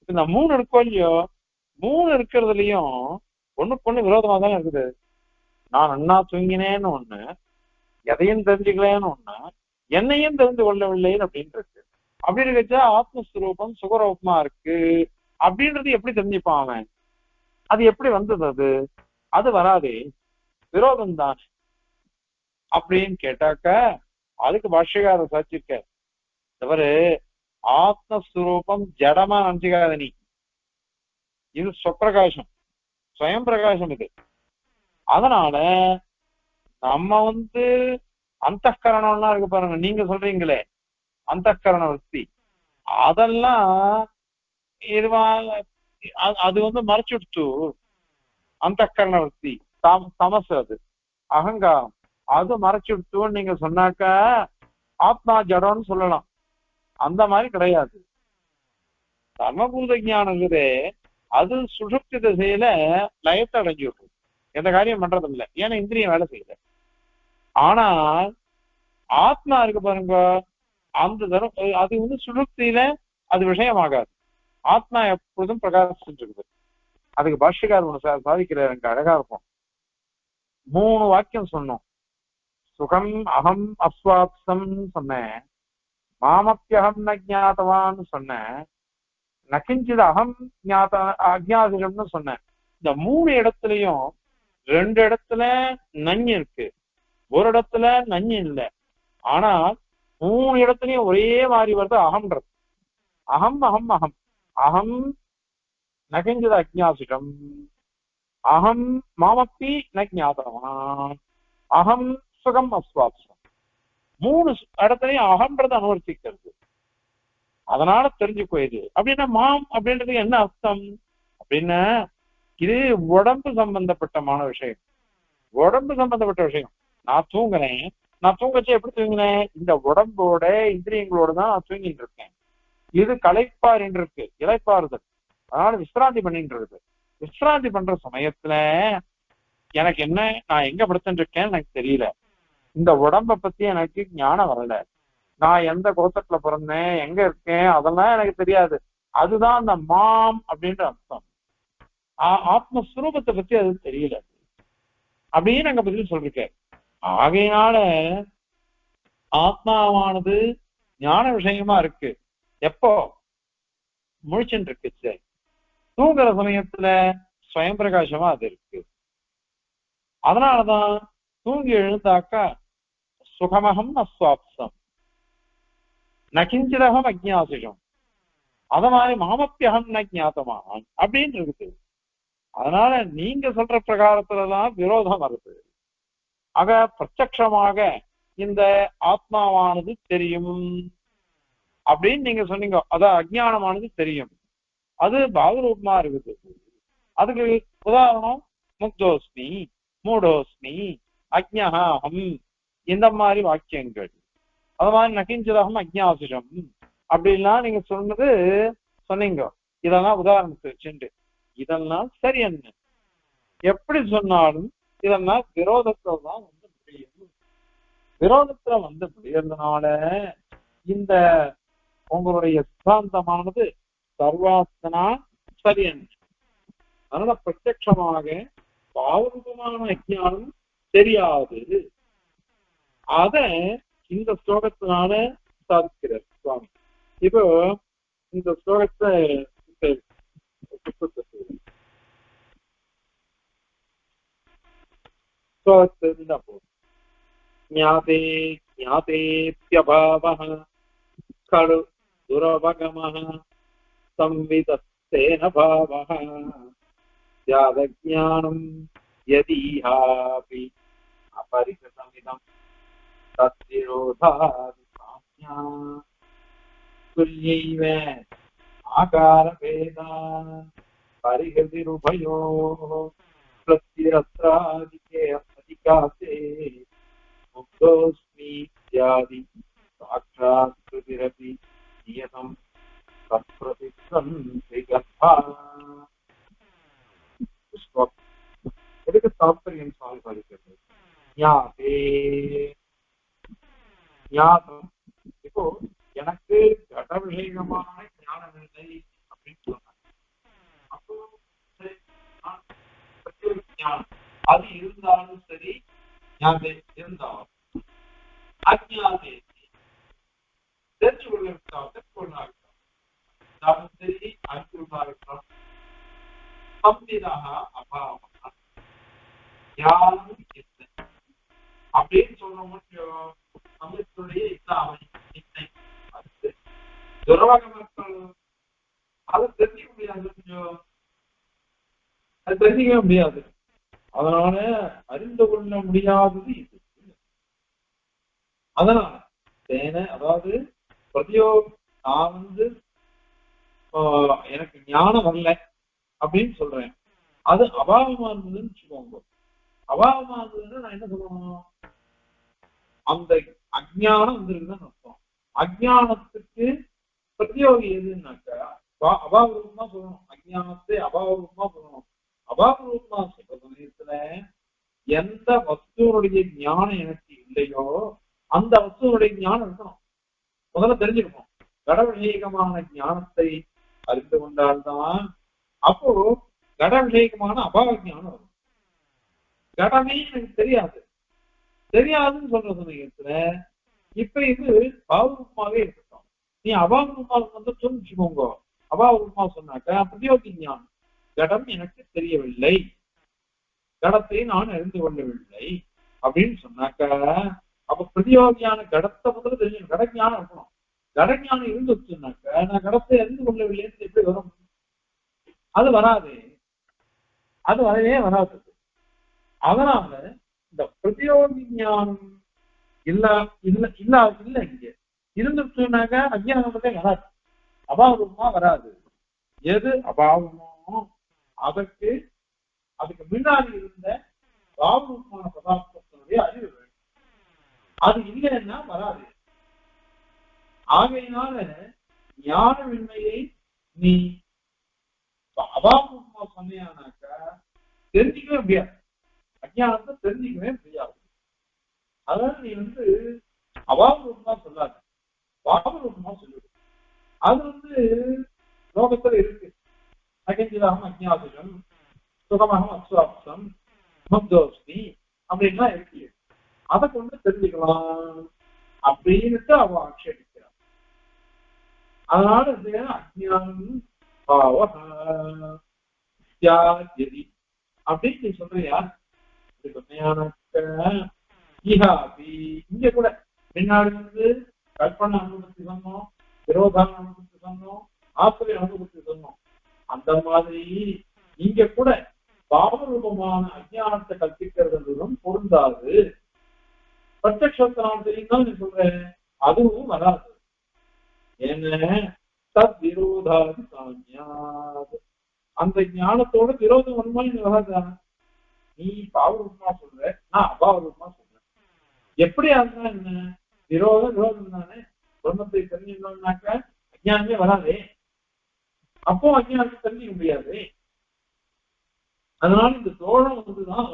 இந்த மூணு இருக்கோ இல்லையோ, மூணு இருக்கிறதுலயும் ஒண்ணுக்கு ஒண்ணு விரோதமா தானே இருக்குது. நான் நன்னா தூங்கினேன்னு ஒண்ணு, எதையும் தெரிஞ்சுக்கலன்னு ஒண்ணு, என்னையும் தெரிந்து கொள்ளவில்லைன்னு அப்படின்னு இருக்கு. அப்படி இருக்கச்சா ஆத்மஸ்வரூபம் சுகரூபமா இருக்கு அப்படின்றது எப்படி தெரிஞ்சுப்பான் அவன்? அது எப்படி வந்தது? அது வராதே, விரோதம் தான் அப்படின்னு கேட்டாக்க அதுக்கு பாஷ்யக்காரர் சாட்சிருக்க. தவறு, ஆத்மஸ்வரூபம் ஜடமா நினைச்சுக்காத நீ, இது சொப்பிரகாசம், ஸ்வயம் பிரகாசம் இது. அதனால நம்ம அந்த கரணம்லாம் இருக்கு பாருங்க, நீங்க சொல்றீங்களே அந்த கரண வృత్తి, அதெல்லாம் இதுவா அது மறைச்சுடுத்து. அந்த கரண வృత్తి தமசு, அது அகங்காரம், அது மறைச்சுடுத்துன்னு நீங்க சொன்னாக்க ஆத்மா ஜடம்னு சொல்லலாம். அந்த மாதிரி கிடையாது. தர்மபூத ஞானம் இருக்குதே, அது சுஷுப்தி திசையில லயத்தை அடைஞ்சு விட்டுரும், எந்த காரியம் பண்றது இல்லை, ஏன்னா இந்திரியம் வேலை செய்யல. ஆனால் ஆத்மா இருக்கு பாருங்க, அந்த தரம் அது சுஷுப்தியில அது விஷயமாகாது. ஆத்மா எப்பொழுதும் பிரகாசிச்சுட்டு இருக்குது. அதுக்கு பாஷ்யக்காரர் ஒண்ணு சாதிக்கிறார், எனக்கு அழகா இருக்கும். 3 வாக்கியம் சொன்னோம். சுகம் அகம் அஸ்வாப்சம் சொன்னேன், மாமப்பியகம் ந ஜாத்தவான்னு சொன்னேன், நகிஞ்சித அகம் அஜ்ஞாதிரம்னு சொன்னேன். இந்த 3 இடத்துலயும் 2 இடத்துல நஞ்சு இருக்கு, ஒரு இடத்துல நஞ்சு இல்லை. ஆனா 3 இடத்துலயும் ஒரே மாதிரி வருது அகம்ன்றது. அகம் அகம் அகம் அகம் நகிஞ்சித அஜ்ஞாசிடம், அகம் மாமப்பி ந ஜாதவான், அகம் சுகம் அஸ்வாப்சம். 3 இடத்துலயும் அகம்ன்றது அனுவர்த்திக்கிறது. அதனால தெரிஞ்சுக்கோ. இது அப்படின்னா மாம் அப்படின்றது என்ன அர்த்தம் அப்படின்னா, இது உடம்பு சம்பந்தப்பட்டமான விஷயம், உடம்பு சம்பந்தப்பட்ட விஷயம். நான் தூங்குறேன், நான் தூங்கச்சு எப்படி தூங்கினேன்? இந்த உடம்போட இந்திரியங்களோட தான் நான் தூங்கிட்டு இருக்கேன். இது களைப்பார் என்று இருக்கு, இளைப்பாறுதல், அதனால விசிராந்தி பண்ணிட்டு இருக்கு. விசிராந்தி பண்ற சமயத்துல எனக்கு என்ன, நான் எங்க படுத்துட்டு இருக்கேன்னு எனக்கு தெரியல, இந்த உடம்ப பத்தி எனக்கு ஞானம் வரல, நான் எந்த கோத்தத்துல பிறந்தேன் எங்க இருக்கேன் அதெல்லாம் எனக்கு தெரியாது. அதுதான் அந்த மாம் அப்படின்ற அர்த்தம். ஆத்மஸ்வரூபத்தை பத்தி அது தெரியல அப்படின்னு அங்க பதில் சொல்லிருக்கேன். ஆகையினால ஆத்மாவானது ஞான விஷயமா இருக்கு. எப்போ முழிச்சுட்டு இருக்கு, தூங்குற சமயத்துல ஸ்வயம் பிரகாசமா அது இருக்கு. அதனாலதான் தூங்கி எழுந்தாக்கா சுகமகம் அஸ்வாப்சம் நகிஞ்சிதகம் அஜ்ஞாசிஷம், அத மாதிரி மாமப்பியகம் ந ஜாத்தவான் அப்படின்னு இருக்குது. அதனால நீங்க சொல்ற பிரகாரத்துலதான் விரோதம் வருது. ஆக பிரத்யட்சமாக இந்த ஆத்மாவானது தெரியும் அப்படின்னு நீங்க சொன்னீங்க, அதான் அஜ்ஞானமானது தெரியும், அது பாகரூபமா இருக்குது. அதுக்கு உதாரணம் முக்தோஸ்மி, மூடோஸ்மி, அஜ்ஞஹம், இந்த மாதிரி வாக்கியங்கள். அது மாதிரி நகிஞ்சிதகம் அஜ்ஞாசிஷம் அப்படின்லாம் நீங்க சொன்னீங்க. இதெல்லாம் உதாரணத்துக்கு வச்சுட்டு இதெல்லாம் சரி என்ன எப்படி சொன்னாலும் இதெல்லாம் விரோதத்துல தான் முடியும். விரோதத்துல முடியறதுனால இந்த உங்களுடைய சித்தாந்தமானது சர்வாஸ்தனா சரி என்ன. அதனால பிரத்யட்சமாக பாவரூபமான அஜ்ஞானம் தெரியாது அத இந்த ஸ்லோகத்தினால சாதிக்கிறார் சுவாமி. இப்போ இந்த ஸ்லோகத்தை ज्ञाते ज्ञातेऽप्यभावः खलु दुरवगमः संविदस्तेन भावः स्यादज्ञानं यदीहापि अपरिकृतमिदं तद्विरोधादिसाम्या तुल्यैव आकारभेदा परिहृतिरुभयोः प्रत्यरत्रादिके अधिकासे मुक्तोऽस्मि इत्यादि साक्षात्कृतिरपि नियतं तत्प्रतिष्ठं श्रीगर्भा எதுக்கு தாற்பயம் சுவாமி படிக்கிறது ஞானம் இப்போ எனக்கு கட விஷயமான ஞானம் இல்லை அப்படின்னு சொன்னாங்க. அப்போ ஞானம் அது இருந்தாலும் சரி ஞானம் இருந்தாலும் அஜ்ஞானே தெரிஞ்சு கொள்ளாவிட்டாலும் சரி அறிந்து கொள்ளாவிட்டாலும் சம்விதாக அபாவம் ஞானம் இல்லை அப்படின்னு சொல்ல முடியும். சமயத்துடைய இல்லாமை இல்லை அது துறவக மக்கள் அதை தெரிஞ்சிக்க முடியாது. கொஞ்சம் அது தெரிஞ்சிக்கவே முடியாது. அதனால அறிந்து கொள்ள முடியாதது இது. அதனால அதாவது பிரதியோகம் நான் எனக்கு ஞானம் வரல அப்படின்னு சொல்றேன். அது அபாவமா இருந்ததுன்னு வச்சுக்கோங்க. அபாவமா இருந்ததுன்னா நான் என்ன சொல்லணும்? அந்த அஜ்ஞானம் வந்திருக்குன்னு அர்த்தம். அஜ்ஞானத்துக்கு பிரதியோகி எதுன்னாக்கா அபாவரூபமா சொல்லணும். அஜ்ஞானத்தை அபாவரூபமா சொல்லணும். அபாவரூபமா சொல்ற சமயத்துல எந்த வஸ்துவனுடைய ஞானம் எனக்கு இல்லையோ அந்த வஸ்துவனுடைய ஞானம் இருக்கணும். முதல்ல தெரிஞ்சுக்கணும். கடவிஷேகமான ஞானத்தை அறிந்து கொண்டால்தான் அப்போ கடவிஷேகமான அபாவ ஞானம் வரும். கடமே எனக்கு தெரியாதுன்னு சொல்ற சமயத்துல இப்ப இது பாவரூபமாவே இருக்கட்டும். நீ அபாவரூபமா சொல்லிச்சுக்கோங்க. அபாவரூபமா சொன்னாக்க பிரதியோகி ஞானம் கடம் எனக்கு தெரியவில்லை, கடத்தை நான் அறிந்து கொள்ளவில்லை அப்படின்னு சொன்னாக்க அப்ப பிரதியோகியான கடத்தை முதல்ல தெரியும். கடஞானம் இருக்கணும். கடஞானம் இருந்துச்சுன்னாக்க நான் கடத்தை அறிந்து கொள்ளவில்லைன்னு எப்படி வரும்? அது வராது. அது வரவே வராது. அதனால இந்த பிரதியோகி ஞானம் இல்ல இங்க இருந்துச்சுனாக்க அஜ்ஞானத்தை வராது. அபாவரூபமா வராது. எது அபாவமோ அதுக்கு முன்னாடி இருந்த பாவரூபமான பதார்த்தத்தினுடைய அறிவு வேண்டும். அது இல்லைன்னா வராது. ஆகையினால ஞானமின்மையை நீ அபாவரூபமா சொன்னியானாக்க தெரிஞ்சிக்கவே முடியாது. அஜ்ஞானத்தை தெரிஞ்சிக்கவே முடியாது. அதனால நீ அபாவரூபமா சொல்லாத, பாவரூபமா சொல்லிடு. அது லோகத்துல இருக்கு. அகிஞ்சிதாகம் அஜ்ஞாதிகம் சுகமகம் அஸ்வாப்சம் மப்தோஸ்மி அப்படின்லாம் இருக்கு. அதை கொண்டு தெரிஞ்சுக்கலாம் அப்படின்னுட்டு அவ ஆட்சேபிக்கிறான். அதனால அஜ்ஞானம் பாவதி அப்படின்னு நீ சொல்றியா? இங்க கூட பின்னாடி கற்பனை அனுபவத்தை சொன்னோம், விரோதான அனுபவத்தை சொன்னோம், ஆசிரியர் அனுபவத்தை சொன்னோம். அந்த மாதிரி இங்க கூட பாவரூபமான அஜ்ஞானத்தை கற்பிக்கிறதும் பொருந்தாது. பிரத்யக்ஷத்தினால் தெரியும் நீ சொல்ற, அதுவும் வராது. என்ன தத் விரோதாதி சாமியாது, அந்த ஞானத்தோட விரோதம் வருமா? இது வராதா? நீ பாவரூபமா சொல்ற, நான் அபாவரூபமா சொல்றேன். எப்படியா இருந்தா என்ன? விரோதம் தானே. பிரம்மத்தை தெரிஞ்சுக்கணும்னாக்க அஜ்ஞானமே வராதே. அப்போ அஜ்ஞானத்தை தெரிஞ்சிக்க முடியாது. அதனால இந்த தோழம் தான்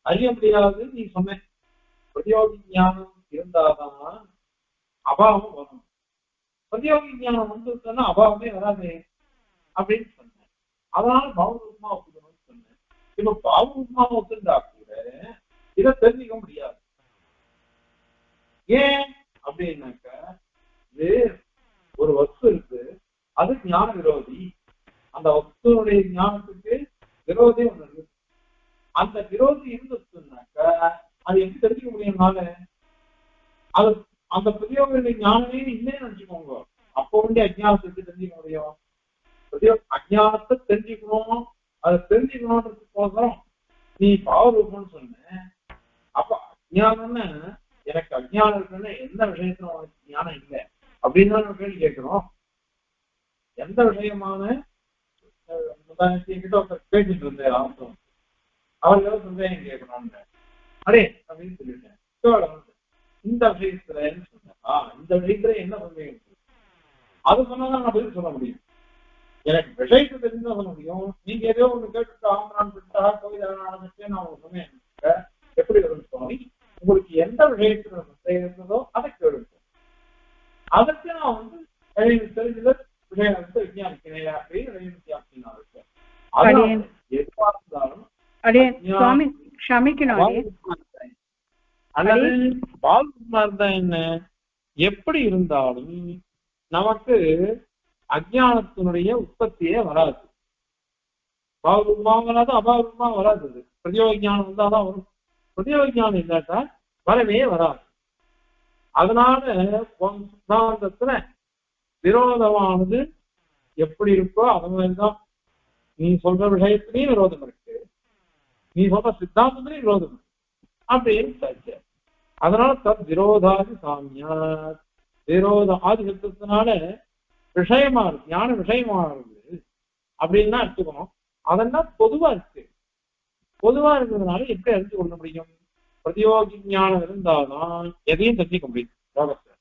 அறிய முடியாது. நீ சொன்ன பிரதியோகி ஞானம் இருந்தாதான் அபாவம் வரும். பிரதியோகி ஞானம் வந்துன்னா அபாவமே வராதே அப்படின்னு சொன்னேன். அதனால பாவரூபமா ஒத்துக்கணும்னு சொன்னேன். இப்ப பாவரூபமா ஒத்துண்டா கூட இதை தெரிஞ்சிக்க முடியாது. ஏன் அப்படின்னாக்க இது ஒரு வஸ்து இருக்கு, அது ஞான விரோதி. அந்த வஸ்துனுடைய ஞானத்துக்கு விரோதி ஒண்ணு இருக்கு. அந்த விரோதி இருந்துச்சுனாக்க அது எப்படி தெரிஞ்சுக்க முடியும்னால அது அந்த புதியவர்களுடைய ஞானமே இல்லைன்னு நினைச்சுக்கோங்க. அப்போ வந்து அஜ்ஞானத்தை எப்படி தெரிஞ்சுக்க முடியும்? அஜ்ஞானத்தை தெரிஞ்சுக்கணும், அதை தெரிஞ்சுக்கணும்ன்றதுக்கோசரம் நீ பாவரூபம்னு சொன்ன. அப்ப அஜ்ஞானம்னு எனக்கு அஜ்ஞானம் இருக்குன்னு எந்த விஷயத்துல உனக்கு ஞானம் இல்லை அப்படின்னு தான் கேள்வி கேட்கிறோம். எந்த விஷயமான கிட்ட ஒருத்தர் பேசிட்டு இருந்தேன், அவர் ஏதோ சந்தேகம் கேட்கணும்னு அடே அப்படின்னு சொல்லிட்டேன். இந்த விஷயத்துல சொன்னேன், இந்த விஷயத்துல என்ன சந்தேகம் அது சொன்னாதான் நான் பதில் சொல்ல முடியும். எனக்கு விஷயத்தை தெரிஞ்சுதான் சொல்ல முடியும். நீங்க ஏதோ ஒண்ணு கேட்டுட்டு ஆமரான் விட்டா கோவிலா நடந்துச்சு நான் உங்களுக்கு சொன்னேன். எப்படி வரும்னு சொல்லி உங்களுக்கு எந்த விஷயத்துல சந்தேகம் இருந்ததோ அதை கேளுங்க. அதற்கு நான் வந்து தெரிஞ்சத விஷயத்தை விஞ்ஞானிக்கிறேன் அப்படின்னு வித்தியாசம் இருக்கேன். எதுவா இருந்தாலும் அல்லது பால்குமா இருந்தா என்ன, எப்படி இருந்தாலும் நமக்கு அஜ்ஞானத்தினுடைய உற்பத்தியே வராது. பாவரூபமா வராது, அபாவரூபமா வராது. பிரதியோக ஞானம் வந்தாதான் வரும். பிரதியோக ஞானம் இல்லாட்டா வரவே வராது. அதனால சித்தாந்தத்துல விரோதமானது எப்படி இருக்கோ அது மாதிரிதான் நீ சொல்ற விஷயத்திலையும் விரோதம் இருக்கு, நீ சொல்ற சித்தாந்தத்திலையும் விரோதம் இருக்கு அப்படின்னு சாட்சிய. அதனால தத் விரோதாதி சாமியா, விரோத ஆதி சத்தத்தினால விஷயமா இருக்கு, ஞான விஷயமா இருக்கு அப்படின்னு தான் எடுத்துக்கணும். அதெல்லாம் பொதுவா இருக்கு. பொதுவா இருக்கிறதுனால எப்படி அறிஞ்சு கொள்ள முடியும்? பிரதியோகி ஞானம் இருந்தால்தான் எதையும் தெரிஞ்சுக்க முடியும் லோகத்துல.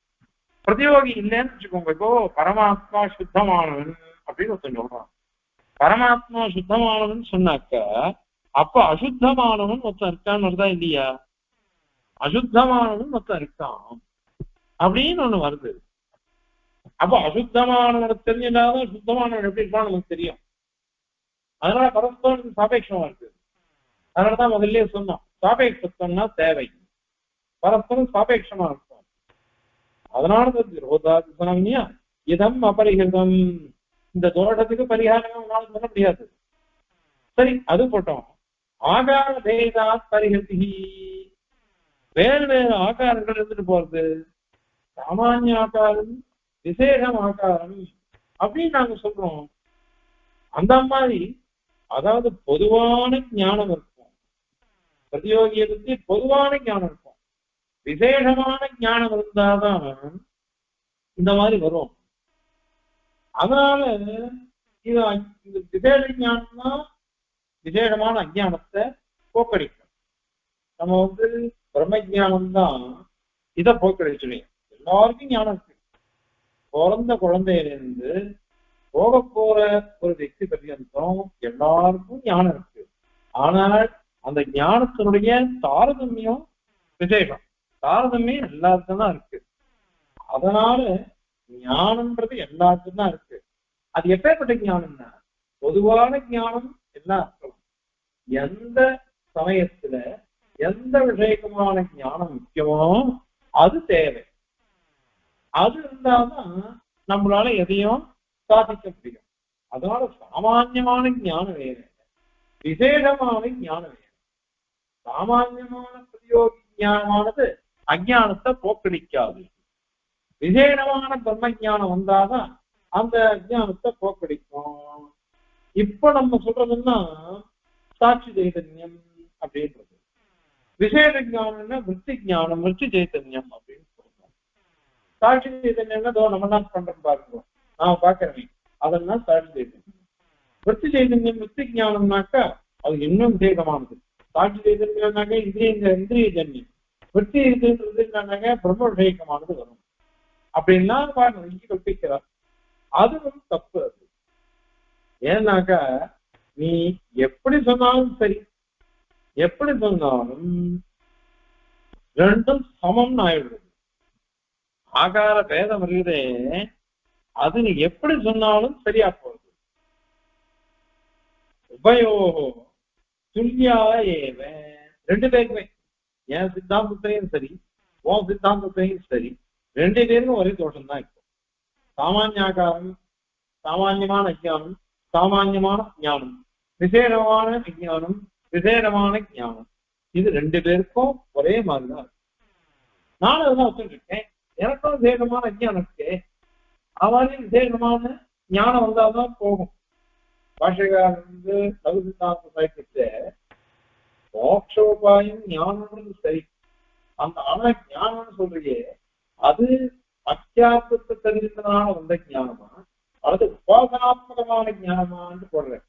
பிரதியோகி இல்லைன்னு வச்சுக்கோங்க. இப்போ பரமாத்மா சுத்தமானவன் அப்படின்னு ஒருத்தன் சொல்றான். பரமாத்மா சுத்தமானவன் சொன்னாக்க அப்ப அசுத்தமானவன் ஒருத்தன் இருக்கான்னு வருதா இல்லையா? அசுத்தமானவன் ஒருத்தன் இருக்கான் அப்படின்னு ஒண்ணு வருது. அப்ப அசுத்தமானவனை தெரிஞ்சிடாதான் சுத்தமானவன் எப்படி இருக்கான்னு நமக்கு தெரியும். அதனால பரஸ்பரம் சாபேட்சமா இருக்கு. அதனாலதான் முதல்ல சொன்னோம், சாபேட்சம்னா தேவை, பரஸ்பரம் சாபேட்சமா இருக்கும். அதனால விரோதாதிசாமியா இதம் அபரிகிருதம். இந்த தோஷத்துக்கு பரிகாரம் உங்களால சொல்ல முடியாது. சரி, அது போட்டோம். ஆகார பேதா பரிகிருதி, வேறு வேறு ஆகாரங்கள் இருந்துட்டு போறது. சாமானிய ஆகாரம், விசேஷம் ஆகாரம் அப்படின்னு நாங்க சொல்றோம். அந்த மாதிரி அதாவது பொதுவான ஞானம் இருக்கும், பிரதியோகியை பற்றி பொதுவான ஞானம் இருக்கும். விசேஷமான ஞானம் இருந்தாதான் இந்த மாதிரி வரும். அதனால இது விசேஷ ஞானம்னா விசேஷமான அஜானத்தை போக்கடிக்கும். நம்ம வந்து பிரம்ம ஜானம் தான் இதை போக்கடிச்சுடும். எல்லாருக்கும் ஞானம் இருக்கு. பிறந்த குழந்தையிலிருந்து போக போற ஒரு వ్యక్తి பர்யந்தம் எல்லாருக்கும் ஞானம் இருக்கு. ஆனால் அந்த ஞானத்தினுடைய தாரதமியம் விசேஷம், தாரதமியம் எல்லாருக்கும் தான் இருக்கு. அதனால ஞானம்ன்றது எல்லாருக்கும் தான் இருக்கு. அது எப்பேற்பட்ட ஞானம்னா பொதுவான ஞானம் எல்லாருக்கும். எந்த சமயத்துல எந்த விஷயமான ஞானம் முக்கியமோ அது தேவை. அது இருந்தாதான் நம்மளால எதையும் சாதிக்க முடியும். அதனால சாமான்யமான ஞானம் வேறு, விசேஷமான ஞானம் வேறு. சாமான்யமான பிரதியோகி ஞானமானது அஞ்ஞானத்தை போக்கடிக்காது. விசேஷமான பிரம்ம ஞானம் வந்தாதான் அந்த அஞ்ஞானத்தை போக்கடிக்கும். இப்ப நம்ம சொல்றதுன்னா சாட்சி சைதன்யம் அப்படின்றது. விசேஷ ஞானம்னா விருத்தி ஞானம், விருத்தி சைதன்யம் அப்படின்னு சொல்றோம். சாட்சி சைதன்யம்னா தோ நம்ம தான் பண்றோம் பாருங்க, நான் பாக்குறேன், அதெல்லாம் சாட்சி சைதன்யம். விருத்தி சைதன்யம் விருத்தி ஞானம்னாக்கா அது இன்னும் விசேஷமானது. சாட்சி சைதன்யம்னாக்க இந்திரிய ஜன்யம், விருத்தி இதுன்றதுனாக்க பிரம்ம விஷயமானது வரும் அப்படின்னா பாருங்க கற்பிக்கிறார். அது வந்து தப்பு. அது ஏன்னாக்கா நீ எப்படி சொன்னாலும் சரி, எப்படி சொன்னாலும் ரெண்டும் சமம்னு ஆயிடுது. ஆகார பேதம் இருக்குதே, அது நீ எப்படி சொன்னாலும் சரியா போகுது. உபயோகோ துல்லியா ஏவ, ரெண்டு பேருக்குமே, என் சித்தாந்தத்திலையும் சரி உன் சித்தாந்தத்தையும் சரி, ரெண்டு பேருக்கும் ஒரே தோஷம் தான் இருக்கும். சாமானியாகாரம், சாமான்யமான அஜ்ஞானம், சாமான்யமான ஞானம், விசேடமான விஞ்ஞானம், விசேடமான ஞானம், இது ரெண்டு பேருக்கும் ஒரே மாதிரிதான் இருக்கும். நானும் அதெல்லாம் வச்சுட்டு இருக்கேன். எனக்கும் விசேடமான அஜ்ஞானம் இருக்கு, அவரையும் விசேடமான ஞானம் வந்தாதான் போகும். பாஷகாரன் வந்து லகு சித்தாந்த சாய்க்கிட்டு மோட்சோபாயம் ஞானம்ன்றது சரி, அந்த ஆனா ஞானம்னு சொல்றியே அது அத்தியாசத்தை தெரிஞ்சதுனால வந்த ஞானமா அல்லது உபாசனாத்மகமான ஞானமான்னு சொல்றேன்.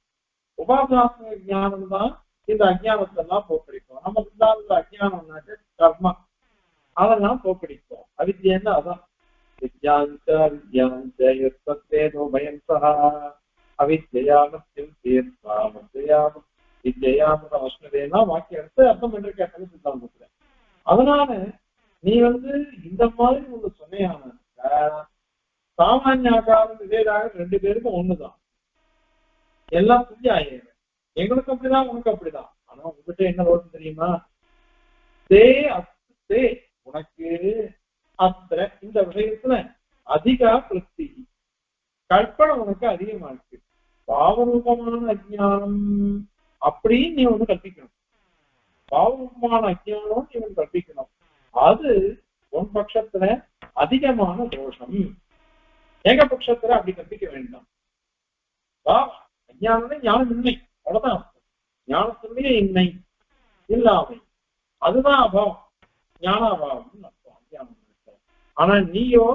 உபாசனாத்மக ஞானம் தான் இந்த அஜ்ஞானத்தை எல்லாம் போக்கடிக்கும். நம்ம சித்தாந்த அஜ்ஞானம்னாக்க கர்மா, அதெல்லாம் போக்கடிக்கும். அவித்யன்னா அதான் வித்யாஞ்ச வித்யாஞ்ச யுத்தேதோ பயம் சஹா அவித்யாமஸ்யம் தீர்த்தாமத்யாம வித்யாமத அஸ்மதேனா வாக்கியம் எடுத்து அர்த்தம் பண்ணிருக்கேன் சித்தாந்தத்துல. அதனால நீ வந்து இந்த மாதிரி ஒண்ணு சொன்னையான சாமானியாக்காரம் விவேகாக ரெண்டு பேருக்கும் ஒண்ணுதான், எல்லாம் புரிய ஆயிரம். எங்களுக்கு அப்படிதான், உனக்கு அப்படிதான். ஆனா உங்ககிட்ட என்ன தோஷம் தெரியுமா? தே அஸ்தே உனக்கு அஸ்திர இந்த விஷயத்துல அதிகா திருப்தி, கற்பனை உனக்கு அதிகமா இருக்கு. பாவரூபமான அஜ்ஞானம் அப்படின்னு நீ ஒண்ணு கற்பிக்கணும். பாவரூபமான அஜ்ஞானம் நீ ஒண்ணு கற்பிக்கணும். அது உன் பட்சத்துல அதிகமான தோஷம். ஏக பட்சத்துல அப்படி கற்பிக்க வேண்டாம். அஜ்ஞானமே ஞானம் இல்லை, அவ்வளவுதான். ஞானத்தினுடைய இன்மை இல்லாமை, அதுதான் அபாவம், ஞானாபாவம் அர்த்தம் அஜ்ஞானம். ஆனா நீயோ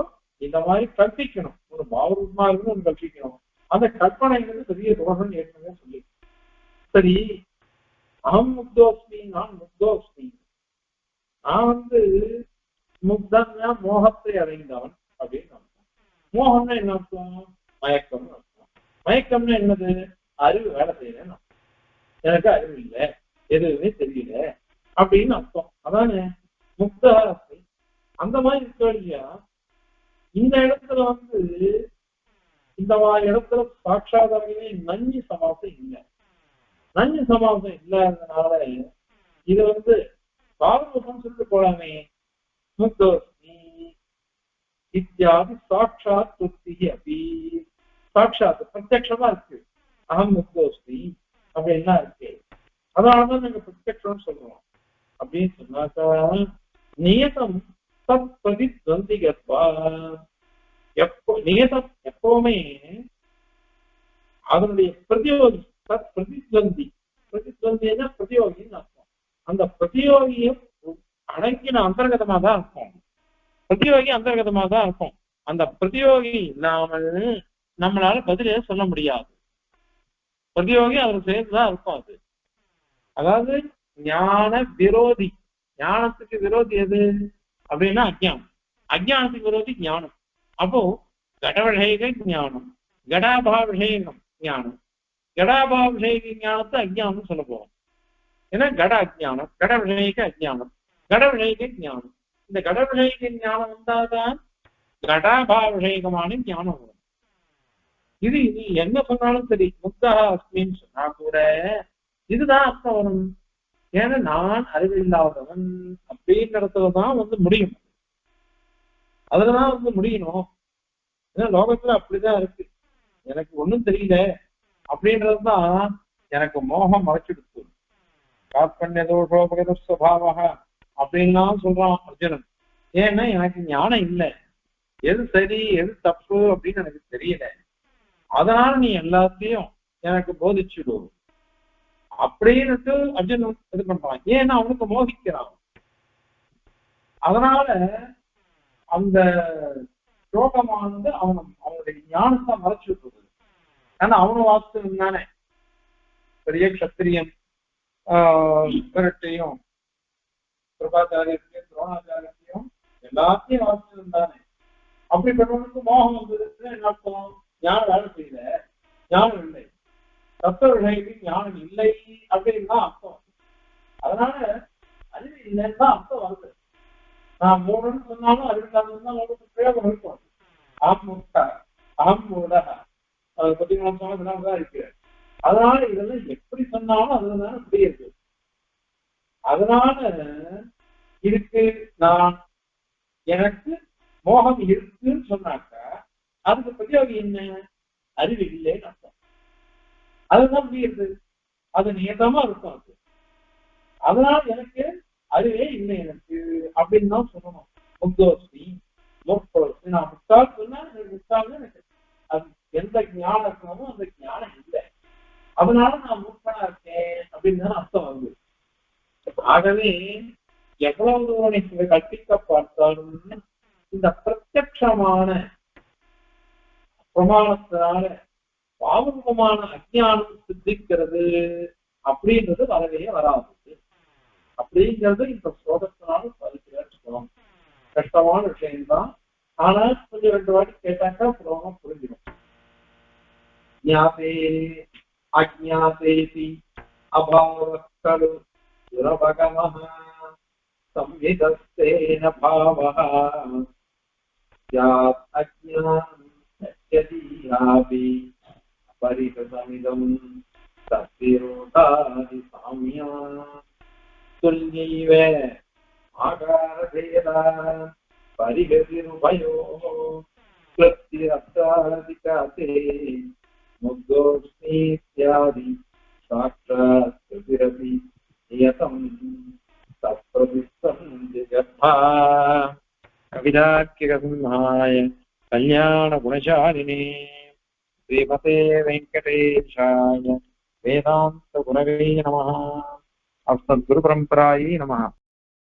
இந்த மாதிரி கற்பிக்கணும், ஒரு பாவரூபமா இருந்து ஒன்று கற்பிக்கணும். அந்த கற்பனைங்கிறது பெரிய தோஷம் ஏற்கனவே சொல்லி. சரி, அகம் முக்தோஸ்மி, நான் முக்தோஸ்மி, நான் வந்து முக்தன்னா மோகத்தை அடைந்தவன் அப்படின்னு அர்த்தம். மோகம்னா என்ன அர்த்தம்? மயக்கம்னு அர்த்தம். மயக்கம்னா என்னது? அறிவு வேலை செய்யறேன்னு அர்த்தம். எனக்கு அறிவு இல்லை, எதுவுமே தெரியல அப்படின்னு அர்த்தம். அதானே முக்த அஸ்மி. அந்த மாதிரி இருக்க இல்லையா? இந்த இடத்துல வந்து இந்த இடத்துல சாட்சாதாரமே நஞ்சு சமாசம் இல்லை. நஞ்சு சமாசம் இல்லாததுனால இது வந்து பாவரூபம் சொல்லிட்டு போலாமே. முக்தோஸ்மி இத்தியாதி சாட்சாத் திருப்தி அப்படி சாட்சாத் பிரத்யக்ஷமா இருக்கு. அகம் முக்தோஸ்மி அப்படின்னா இருக்கு. அதனாலதான் நாங்க பிரத்யக்ஷம் சொல்றோம். அப்படின்னு சொன்னாக்கா நியதம் தத் பிரதித்வந்திகத்வா, நியதம் எப்பவுமே அதனுடைய பிரதியோகி, தத் பிரதித்வந்தி, பிரதித்வந்தினா பிரதியோகின்னு அர்த்தம். அந்த பிரதியோகியும் அடங்கின அந்தர்கதமா தான் இருக்கும். பிரதியோகி அந்தர்கதமா தான் இருக்கும். அந்த பிரதியோகி இல்லாமல் நம்மளால பதிலே சொல்ல முடியாது. பிரதியோகி அதில் சேர்ந்துதான் இருக்கும். அது அதாவது ஞான விரோதி. ஞானத்துக்கு விரோதி எது அப்படின்னா அஜ்ஞானம். அஜ்ஞானத்துக்கு விரோதி ஞானம். அப்போ கடவிஷேக ஞானம், கடாபாபிஷேகம் ஞானம், கடாபாபிஷேக ஞானத்தை அஜ்ஞானம் சொல்ல போறோம். ஏன்னா கட அஜ்ஞானம், கடவிஷேக அஜ்ஞானம், கடவிஷேக ஞானம். இந்த கடவிஷேக ஞானம் வந்தால்தான் கடாபாபிஷேகமான ஞானம் வரும். இது நீ என்ன சொன்னாலும் சரி, முக்தா அஸ்மின்னு சொன்னா கூட இதுதான் அர்த்தம் வரும். ஏன்னா நான் அறிவில்லாதவன் அப்படிங்கிறதுலதான் வந்து முடியும். அதுலதான் வந்து முடியணும். ஏன்னா லோகத்துல அப்படிதான் இருக்கு. எனக்கு ஒண்ணும் தெரியல அப்படின்றதுதான் எனக்கு மோகம் மறைச்சிடுச்சு. காற்பண்ய தோஷோபகத சுபாவா அப்படின்லாம் சொல்றான் அர்ஜுனன். ஏன்னா எனக்கு ஞானம் இல்லை, எது சரி எது தப்பு அப்படின்னு எனக்கு தெரியல. அதனால நீ எல்லாத்தையும் எனக்கு போதிச்சுடு அப்படின்னுட்டு அர்ஜுனன் இது பண்றான். ஏன்னா அவனுக்கு மோகிக்கிறான். அதனால அந்த ஸ்லோகமானது அவனுடைய ஞானத்தை மறைச்சு விட்டுருது. ஏன்னா அவனு வாஸ்தவம் தானே, பெரிய கத்திரியன் விரட்டையும் கிருபாச்சாரியத்தையும் துரோணாச்சாரியத்தையும் எல்லாத்தையும் வாஸ்தவம் தானே. அப்படிப்பட்டவனுக்கு மோகம் வந்ததுன்னு என்ன அர்த்தம்? ஞானம் வேலை செய்யல, ஞானம் இல்லை, தத்துவ விஷயத்தில் ஞானம் இல்லை அப்படின்னு தான் அர்த்தம். அதனால அறிவு இல்லைன்னு தான் அர்த்தம் வருது. நான் மூணுன்னு சொன்னாலும் அறிவில்லாதான் உங்களுக்கு பிரயோகம் இருக்கும். அதை பத்தி தான் இருக்கு. அதனால இதெல்லாம் எப்படி சொன்னாலும் அதுதானே புரியுது. அதனால இதுக்கு நான் எனக்கு மோகம் இருக்குன்னு சொன்னாக்கா அதுக்கு பிரயோகம் என்ன? அறிவு இல்லைன்னு அர்த்தம். அதுதான் முடியுது, அது நியதமா இருக்கும். அது அதனால எனக்கு அறிவே இல்லை எனக்கு அப்படின்னு தான் சொல்லணும். முக்தோஸ்மி மோக்தோஸ்மி, நான் முக்தால் சொன்னா எனக்கு முக்தால் எனக்கு அது எந்த ஞானம் இருக்கணுமோ அந்த ஞானம் இல்லை, அதனால நான் மூர்க்கனா இருக்கேன் அப்படின்னு தான் அர்த்தம் வருது. ஆகவே எவ்வளவு தூரம் கற்பிக்க பார்த்தாலும் இந்த பிரத்யட்சமான பிரமாணத்தினால பாவரூபமான அஜ்ஞானம் சித்திக்கிறது அப்படின்றது வரவே வராது. அப்படிங்கிறது இந்த ஸ்லோகத்தினால பதிக்கிறோம். கஷ்டமான விஷயம்தான், ஆனா கொஞ்சம் 2 வாட்டி கேட்டாக்கா சுலபமா புரிஞ்சிடும். ஞாபே அஜ்ஞாதேதி அபாவக்கலு துரபகமஹ சம்விதஸ்தேன பாவஹ யாத் அஜ்ஞானம் சத்யதீயாபி பரிகதமிதம் தத்விரோதாதி சாம்யா துல்யைவ ஆகாரபேதா பரிகதிருபயோः க்ளப்திரப்தாதிகாதே முக்தோஸ்மீத்யாதி சாக்ஷாத் பிரதிரபி நியதம் தத்பிரதிஷ்டம் ஜகத்தா. கவிதார்க்கிகசிம்ஹாய கல்யாணகுணசாலினே ஸ்ரீமதே வெங்கடேஷாய வேதாந்த குரவே நமः. அஸ்மத்குரு பரம்பராயை நமः.